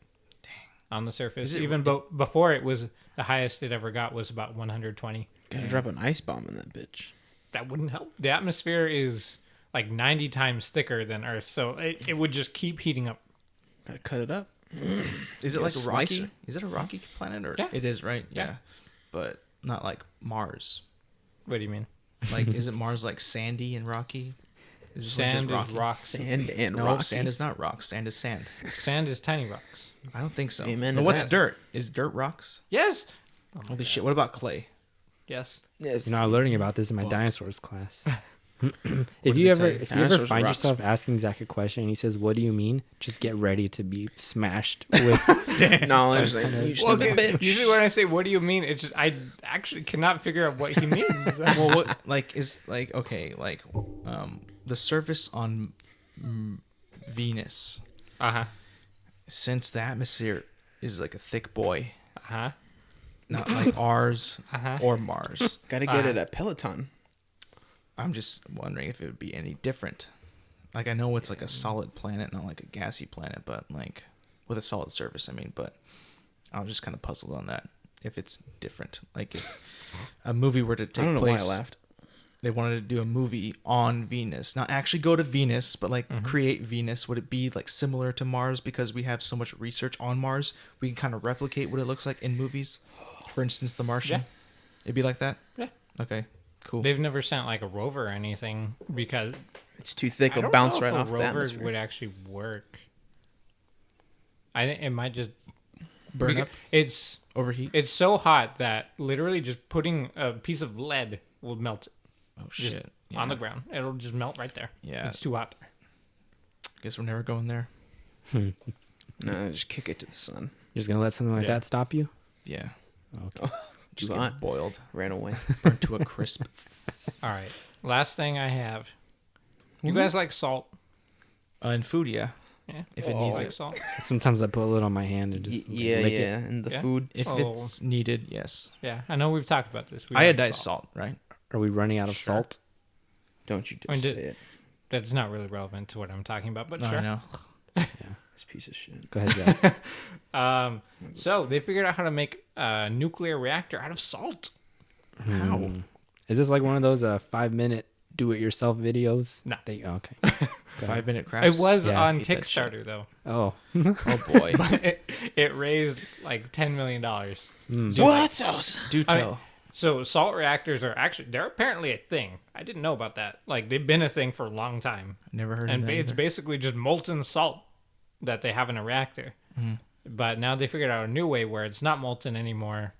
on the surface. Is it- Even before it was the highest it ever got was about 120. Gotta drop an ice bomb in that bitch. That wouldn't help. The atmosphere is like 90 times thicker than Earth, so it would just keep heating up. Gotta cut it up. Is it Yeah, like a rocky? slicer. Is it a rocky planet or Yeah. it is, right? Yeah. Yeah. But not like Mars. What do you mean? Like, is it Mars like sandy and rocky? Is this one Sand just is rocky? rock. Sand and No, rocky. sand is not rocks. Sand is sand. Sand is tiny rocks. I don't think so. Amen But to what's that. dirt? Is dirt rocks? Yes. Holy shit! What about clay? Yes. Yes. You know, I'm learning about this in my Fuck. dinosaurs class. What if did you they ever tell you? if you ever Dinosaurs find rocks. yourself asking Zach a question and he says, "What do you mean?" Just get ready to be smashed with knowledge. Like, you stupid bitch. Usually when I say "What do you mean?" it's just I actually cannot figure out what he means. Well, what like is like okay, like the surface on Venus, Uh-huh. since the atmosphere is like a thick boy, Uh-huh. not like ours Uh-huh. or Mars. Gotta get it at Peloton. I'm just wondering if it would be any different. Like, I know it's like a solid planet, not like a gassy planet, but like with a solid surface. I mean, but I was just kind of puzzled on that. If it's different, like if a movie were to I take don't know place, why I laughed. they wanted to do a movie on Venus, not actually go to Venus, but like create Venus. Would it be like similar to Mars because we have so much research on Mars? We can kind of replicate what it looks like in movies. For instance, The Martian. Yeah. It'd be like that. Yeah. Okay. Cool. They've never sent like a rover or anything because It's too thick. I It'll don't bounce know right if off a the rover atmosphere. would actually work. I think it might just Burn beca- up, It's overheat. it's so hot that literally just putting a piece of lead will melt it Oh just shit! on the ground. It'll just melt right there. Yeah. It's too hot there. Guess we're never going there. No, just kick it to the sun. You're just gonna let something like Yeah. that stop you? Yeah. Okay. Just Too get hot. boiled, Ran away. burnt to a crisp. All right. Last thing I have. You guys like salt? In food, yeah. Yeah. If it You needs like it. salt? Sometimes I put a little on my hand and just Yeah, lick yeah. it. And the Yeah? food. If Oh. it's needed, yes. Yeah. I know we've talked about this. We like Iodized salt, right? Are we running out of Sure. salt? Don't you I just mean, say it. That's not really relevant to what I'm talking about, but No, sure. I know. This piece of shit. Go ahead, Zach. So they figured out how to make a nuclear reactor out of salt. How? Is this like one of those 5-minute do-it-yourself videos? No. Okay. 5-minute crafts. It was Yeah. on Eat that shit. Kickstarter though. Oh. Oh boy. it raised like $10 million. What else? Do I mean, tell. So salt reactors are they're apparently a thing. I didn't know about that. Like they've been a thing for a long time. Never heard And of that. it's either. basically just molten salt that they have in a reactor. But now they figured out a new way where it's not molten anymore.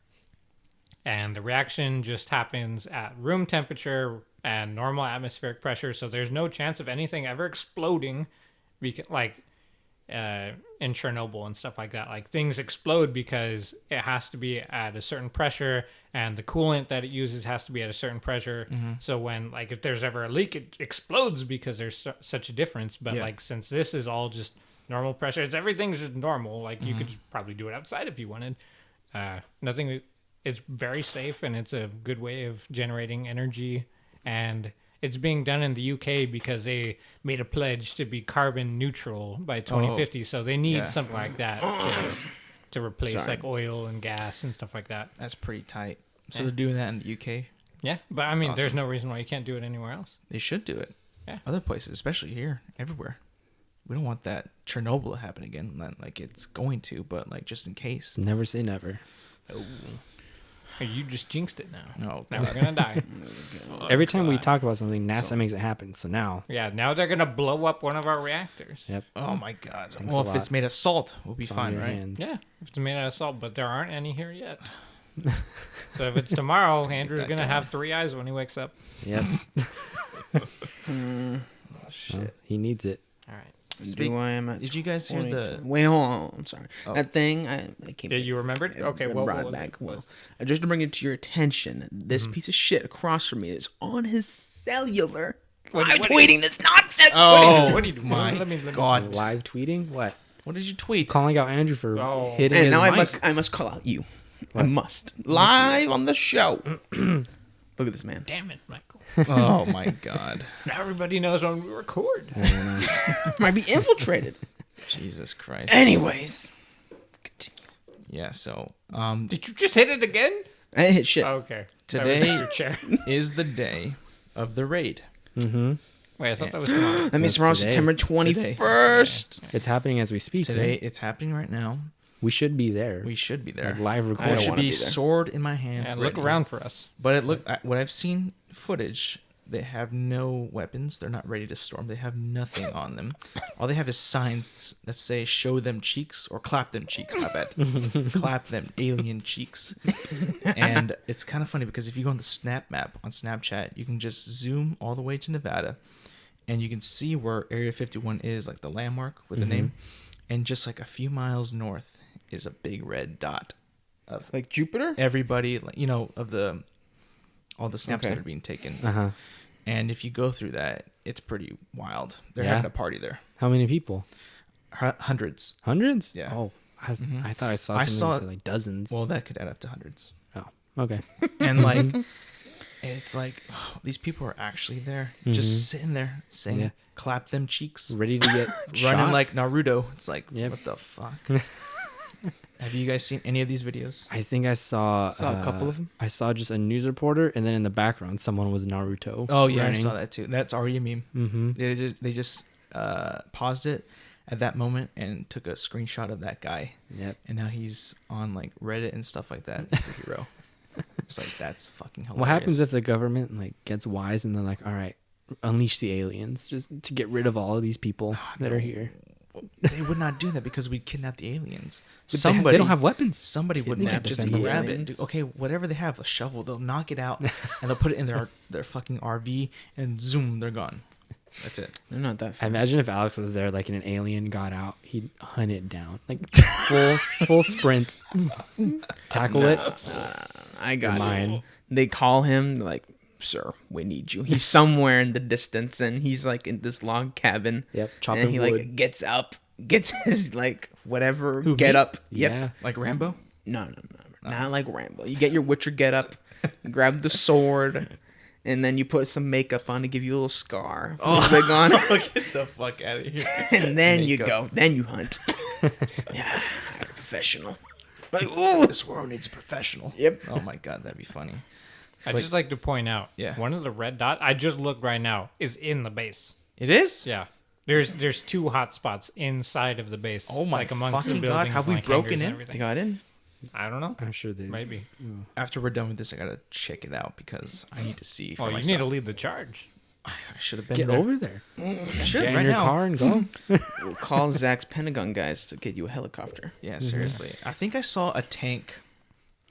And the reaction just happens at room temperature and normal atmospheric pressure. So there's no chance of anything ever exploding. Like in Chernobyl and stuff like that. Like things explode because it has to be at a certain pressure, and the coolant that it uses has to be at a certain pressure. So when like if there's ever a leak, it explodes because there's such a difference. But like since this is all just normal pressure, everything's just normal. Like you could just probably do it outside if you wanted. Nothing. It's very safe, and it's a good way of generating energy. And it's being done in the UK because they made a pledge to be carbon neutral by 2050. So they need something like that to replace like oil and gas and stuff like that. That's pretty tight. So they're doing that in the UK. Yeah, but I mean, awesome. there's no reason why you can't do it anywhere else. They should do it. Yeah. Other places, especially here, everywhere. We don't want that Chernobyl to happen again. Not like it's going to, but like just in case. Never say never. Oh. Hey, you just jinxed it now. No. Now we're gonna die. Every time we talk about something, NASA makes it happen. So now, Yeah, now they're gonna blow up one of our reactors. yep. Oh my God. Thanks Well, a if it's lot. made of salt, we'll be It's on fine, your right? hands. Yeah, if it's made out of salt, but there aren't any here yet. So if it's tomorrow, Andrew's that gonna going. have 3 eyes when he wakes up. Yep. Oh, shit. Well, he needs it. All right. Speak- Do I am at Did you guys hear the? Wait, hold on. I'm sorry. Oh. That thing, I came Yeah, you remembered? Okay, I well, brought what it back. was Well, just to bring it to your attention, this piece of shit across from me is on his cellular. What- I'm what- tweeting this nonsense. Oh, what are you doing? my Let me- God. Live tweeting? What? What did you tweet? Calling out Andrew for Oh. hitting And his now mic. I must call out you. I What? must live on the show. Look at this man. Damn it, Michael. Oh my God. Now everybody knows when we record. Might be infiltrated. Jesus Christ. Anyways, Yeah. So, Did you just hit it again? I didn't hit shit. Okay. Today- That was your chair. is the day of the raid. Mm-hmm. Wait, I thought that was tomorrow. That means That's tomorrow's today. September 21st. It's happening as we speak. Today, right? it's happening right now. We should be there. We should be there. Like live I I recording. should wanna be be there. sword in my hand. And look ready. around for us. But what I've seen footage, they have no weapons. They're not ready to storm. They have nothing on them. All they have is signs that say "show them cheeks" or "clap them cheeks." My bad. Clap them alien cheeks. And it's kind of funny because if you go on the Snap map on Snapchat, you can just zoom all the way to Nevada, and you can see where Area 51 is, like the landmark with the name, and just like a few miles north is a big red dot of Like Jupiter? everybody, like, you know, of all the snaps Okay. that are being taken. Uh-huh. And if you go through that, it's pretty wild. They're Yeah? having a party there. How many people? Hundreds. Hundreds? Yeah. Oh, I thought I saw I something saw- that said like dozens. Well, that could add up to hundreds. oh, okay. And like, it's like, oh, these people are actually there, just sitting there saying, Yeah. clap them cheeks, Ready to get running shot? like Naruto. It's like, Yep. what the fuck? Have you guys seen any of these videos? I think I saw Saw a couple of them. I saw just a news reporter, and then in the background, someone was Naruto. Oh, yeah, running. I saw that too. That's already a meme. Mm-hmm. They just paused it at that moment and took a screenshot of that guy. Yep. And now he's on like Reddit and stuff like that. He's a hero. It's like, that's fucking hilarious. What happens if the government like gets wise and they're like, all right, unleash the aliens just to get rid of all of these people that are here? They would not do that because we'd kidnap the aliens. But Somebody they don't have weapons. Somebody would Kidnap not just the grab it. aliens. Dude, okay, whatever they have, the shovel, they'll knock it out and they'll put it in their fucking RV and zoom, they're gone. That's it. They're not that I fast. imagine if Alex was there, like, and an alien got out, he'd hunt it down, like full sprint, tackle it. I got Mine. it. They call him, they're like, sir, we need you. He's somewhere in the distance, and he's like in this log cabin. Yep, And chopping he wood. like gets up, gets his like whatever Who, get me? up. Yep. Yeah, Like Rambo? No, not like Rambo. You get your Witcher get up, grab the sword, and then you put some makeup on to give you a little scar. Oh, big on, Get the fuck out of here. and then you Makeup. go. Then you hunt. Yeah, professional. Like, ooh. This world needs a professional. Yep. Oh my god, that'd be funny. I'd Like- just like to point out, Yeah. one of the red dots, I just looked right now, is in the base. It is? Yeah. There's 2 hot spots inside of the base. Oh my like amongst the fucking God, buildings, have we like broken hangars and in? They everything. got in. I don't know. I'm sure they. Maybe. After we're done with this, I gotta check it out because I need to see for Oh, you myself. need to lead the charge. I should have been Get there. over there. I should Get right in your now. car and go. We'll call Zach's Pentagon guys to get you a helicopter. Yeah, seriously. I think I saw a tank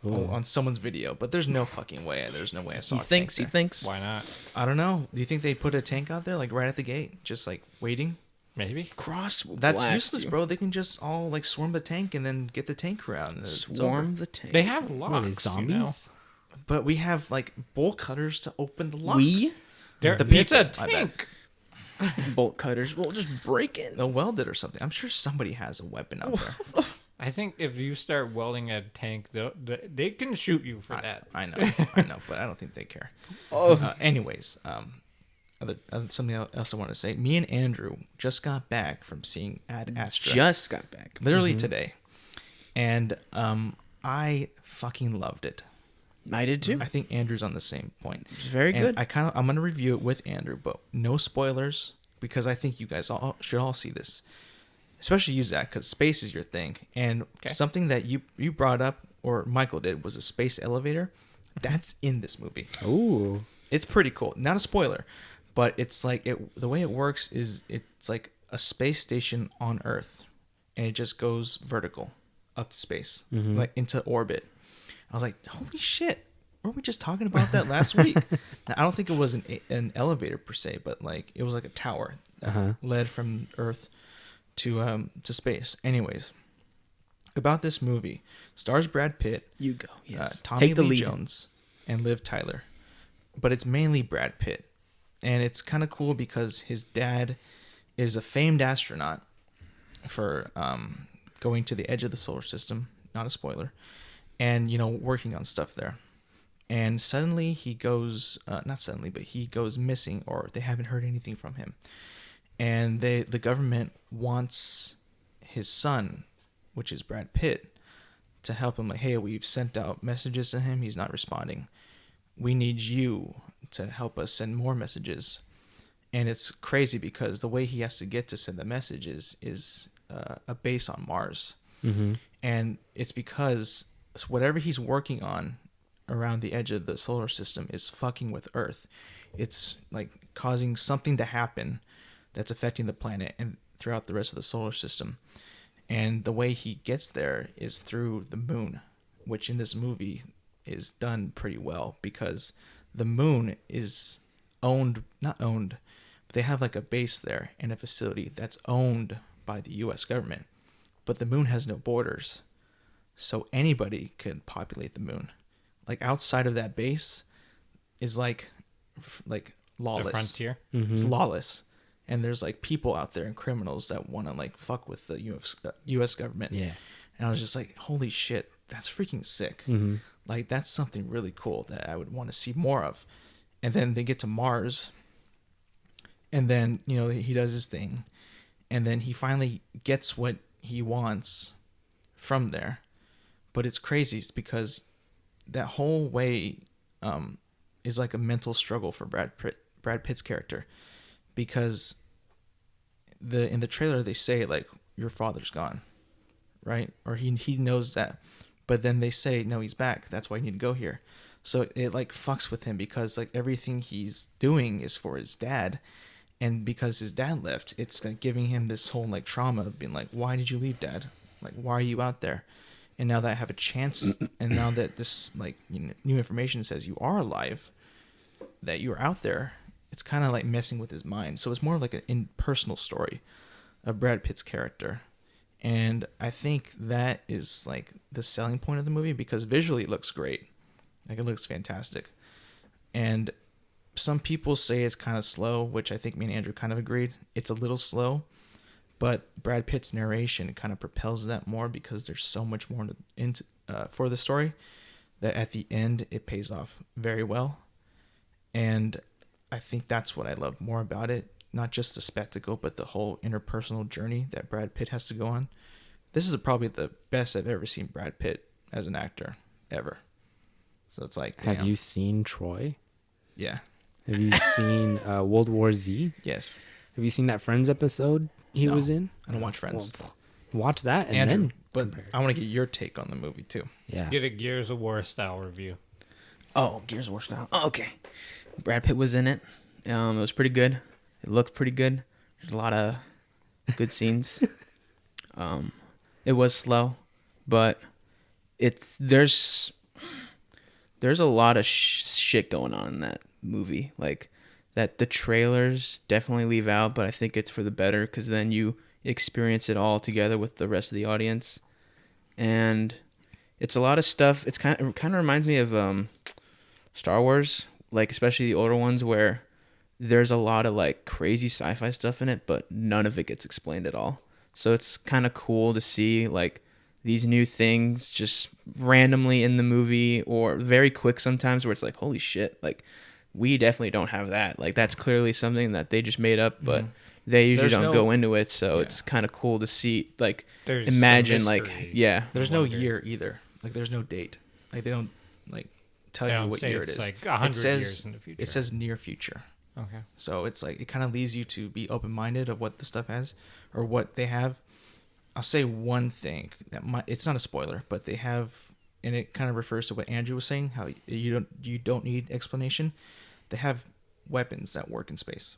Ooh. on someone's video, but there's no fucking way. There's no way I saw He a thinks. He tank there. thinks. Why not? I don't know. Do you think they put a tank out there, like right at the gate, just like waiting? Maybe. Cross will That's blast useless, you. bro. They can just all like swarm the tank and then get the tank around. It's over. Swarm the tank. They have What, locks. is zombies? But we have like bolt cutters to open the locks. We? They're, The it's a people, I bet. tank. Bolt cutters. We'll just break it. They'll weld it or something. I'm sure somebody has a weapon out there. I think if you start welding a tank, they can shoot you for that. I know, but I don't think they care. Oh. Anyways, something else I want to say. Me and Andrew just got back from seeing Ad Astra. Just got back. Literally today. And I fucking loved it. I did too. I think Andrew's on the same point. It's very And good. I'm gonna review it with Andrew, but no spoilers because I think you guys should all see this, especially you, Zach, because space is your thing. And something that you brought up or Michael did was a space elevator. That's in this movie. Ooh. It's pretty cool. Not a spoiler, but it's like the way it works is it's like a space station on Earth, and it just goes vertical up to space, like into orbit. I was like, holy shit, weren't we just talking about that last week? Now, I don't think it was an elevator per se, but like it was like a tower that led from Earth to space. Anyways, about this movie, stars Brad Pitt, You go. Yes. Tommy Take the Lee lead. Jones, and Liv Tyler. But it's mainly Brad Pitt. And it's kind of cool because his dad is a famed astronaut for going to the edge of the solar system. Not a spoiler. And, working on stuff there. And suddenly he goes, not suddenly, but he goes missing, or they haven't heard anything from him. And the government wants his son, which is Brad Pitt, to help him. Like, hey, we've sent out messages to him. He's not responding. We need you to help us send more messages. And it's crazy because the way he has to get to send the messages is a base on Mars. And it's because whatever he's working on around the edge of the solar system is fucking with Earth. It's like causing something to happen that's affecting the planet and throughout the rest of the solar system. And the way he gets there is through the moon, which in this movie is done pretty well because the moon is not owned, but they have like a base there and a facility that's owned by the U.S. government. But the moon has no borders, so anybody could populate the moon. Like outside of that base is like lawless. The frontier. It's lawless. And there's like people out there and criminals that want to like fuck with the U.S. government. Yeah. And I was just like, holy shit, that's freaking sick. Like that's something really cool that I would want to see more of. And then they get to Mars. And then, he does his thing. And then he finally gets what he wants from there. But it's crazy because that whole way is like a mental struggle for Brad Pitt's character. Because in the trailer they say like your father's gone, right? Or he knows that, but then they say no, he's back. That's why you need to go here. So it like fucks with him because like everything he's doing is for his dad, and because his dad left, it's like giving him this whole like trauma of being like, why did you leave, Dad? Like why are you out there? And now that I have a chance, and now that this like new information says you are alive, that you are out there. It's kind of like messing with his mind. So it's more like an impersonal story of Brad Pitt's character. And I think that is like the selling point of the movie because visually it looks great. Like it looks fantastic. And some people say it's kind of slow, which I think me and Andrew kind of agreed. It's a little slow, but Brad Pitt's narration kind of propels that more because there's so much more for the story that at the end it pays off very well. And I think that's what I love more about it. Not just the spectacle, but the whole interpersonal journey that Brad Pitt has to go on. This is probably the best I've ever seen Brad Pitt as an actor, ever. So it's like, damn. Have you seen Troy? Yeah. Have you seen World War Z? Yes. Have you seen that Friends episode he was in? I don't watch Friends. Well, watch that and Andrew, then but compare. I want to get your take on the movie too. Yeah. Get a Gears of War style review. Oh, Gears of War style. Oh, okay. Brad Pitt was in it. It was pretty good. It looked pretty good. There's a lot of good scenes. It was slow, but there's a lot of shit going on in that movie. Like that the trailers definitely leave out, but I think it's for the better because then you experience it all together with the rest of the audience. And it's a lot of stuff. It kind of reminds me of Star Wars, like especially the older ones where there's a lot of like crazy sci-fi stuff in it, but none of it gets explained at all. So it's kind of cool to see like these new things just randomly in the movie or very quick sometimes where it's like, holy shit, like we definitely don't have that. Like that's clearly something that they just made up, but they usually don't go into it. So it's kind of cool to see, like, There's imagine some like, mystery. yeah. There's no year either. Like there's no date. Like they don't like tell They you don't what say year it it's is. like 100 it says, years in the future. It says near future. Okay. So it's like it kind of leaves you to be open-minded of what the stuff has or what they have. I'll say one thing that it's not a spoiler, but they have, and it kind of refers to what Andrew was saying, how you don't need explanation. They have weapons that work in space,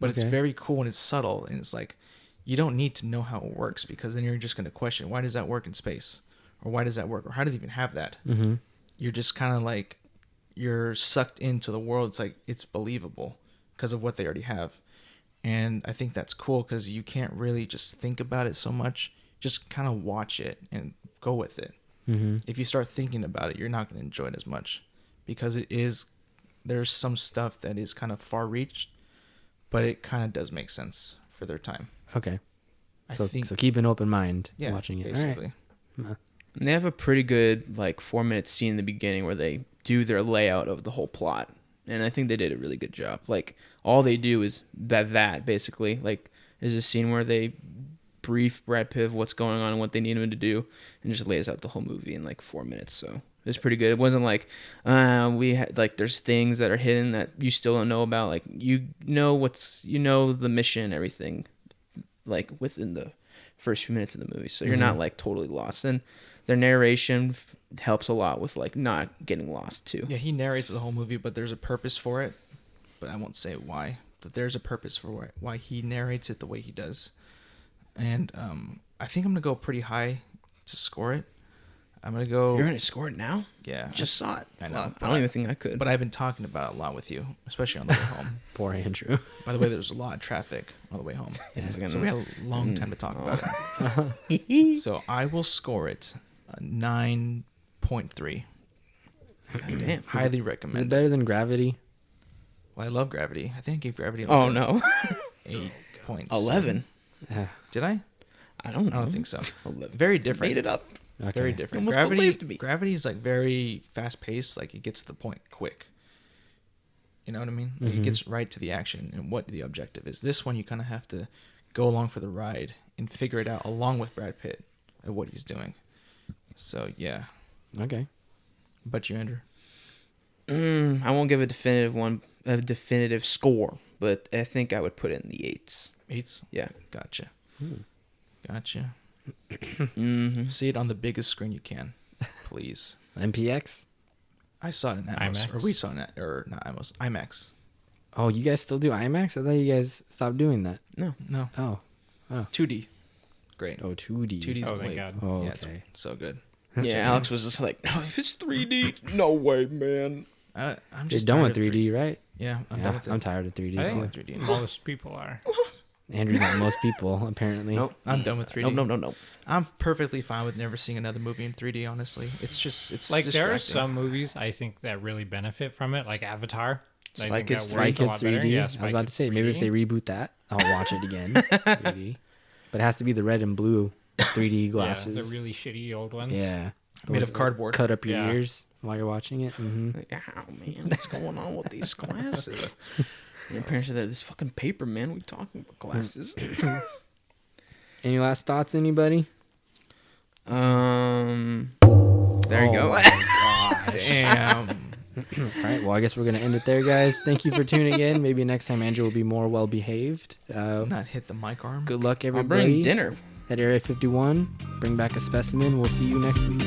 but it's very cool and it's subtle, and it's like you don't need to know how it works because then you're just going to question, why does that work in space, or why does that work, or how do they even have that? Mm-hmm. You're just kind of like you're sucked into the world. It's like it's believable because of what they already have. And I think that's cool because you can't really just think about it so much. Just kind of watch it and go with it. Mm-hmm. If you start thinking about it, you're not going to enjoy it as much because there's some stuff that is kind of far reached, but it kind of does make sense for their time. Okay. I So think, keep an open mind yeah, watching it. basically. All right. And they have a pretty good like 4-minute scene in the beginning where they do their layout of the whole plot. And I think they did a really good job. Like all they do is that basically. Like there's a scene where they brief Brad Pitt what's going on and what they need him to do, and just lays out the whole movie in like 4 minutes. So it was pretty good. It wasn't like we had like there's things that are hidden that you still don't know about. Like you know the mission, everything, like within the first few minutes of the movie. So you're not like totally lost. And their narration helps a lot with like not getting lost too. Yeah, he narrates the whole movie, but there's a purpose for it. But I won't say why. But there's a purpose for why he narrates it the way he does. And I think I'm gonna go pretty high to score it. I'm gonna go. You're gonna score it now? Yeah, Just saw it. I know, I don't even think I could. But I've been talking about it a lot with you, especially on the way home. Poor Andrew. By the way, there's a lot of traffic on the way home, Yeah, so we had a long time to talk about it. So I will score it a 9.3. God damn. Highly Is it recommend. better than Gravity? Well, I love Gravity. I think I gave Gravity. Like Oh a no. 8.7. 11. Did I? I don't know. I don't think so. 11. Very different. Made it up. Okay. Very different. Almost believed me. Gravity is like very fast paced. Like it gets to the point quick. You know what I mean? Like it gets right to the action and what the objective is. This one you kind of have to go along for the ride and figure it out along with Brad Pitt and what he's doing. So yeah. Okay. But you, Andrew? I won't give a definitive score, but I think I would put it in the 8s. 8s? Yeah. Gotcha. Ooh. Gotcha. Mm-hmm. See it on the biggest screen you can, please. MPX? I saw it in Atmos, IMAX? or we saw it not Atmos, IMAX. Oh, you guys still do IMAX? I thought you guys stopped doing that. No. No, Oh. 2D. Great. Oh, 2D. 2D's Oh, thank God. Oh, yeah, okay. it's so good. Yeah, Alex was just like, no, if it's 3D, no way, man. I'm You're just done tired with of 3D, right? Yeah, I'm Yeah, done with it. I'm tired of 3D I too. think 3D. most people are. Andrew's not most people, apparently. Nope. I'm done with 3D. No. I'm perfectly fine with never seeing another movie in 3D. Honestly, it's Like there are distracting. some movies I think that really benefit from it, like Avatar. I Spy think Kids that Spy works a Kids lot better. 3D. Yeah, I Spy was about to Kids say, maybe if 3D. they reboot that, I'll watch it again. 3D. But it has to be the red and blue 3D glasses. Yeah, the really shitty old ones. Yeah. Made Those of cardboard. Cut up your Yeah. ears while you're watching it. Mm-hmm. Like, oh, man, what's going on with these glasses? And your parents said that this fucking paper, man. We talking about glasses. Any last thoughts, anybody? There you go. Damn. All right. Well, I guess we're going to end it there, guys. Thank you for tuning in. Maybe next time Andrew will be more well-behaved. Not hit the mic arm. Good luck, I'll everybody. bring dinner. At Area 51. Bring back a specimen. We'll see you next week.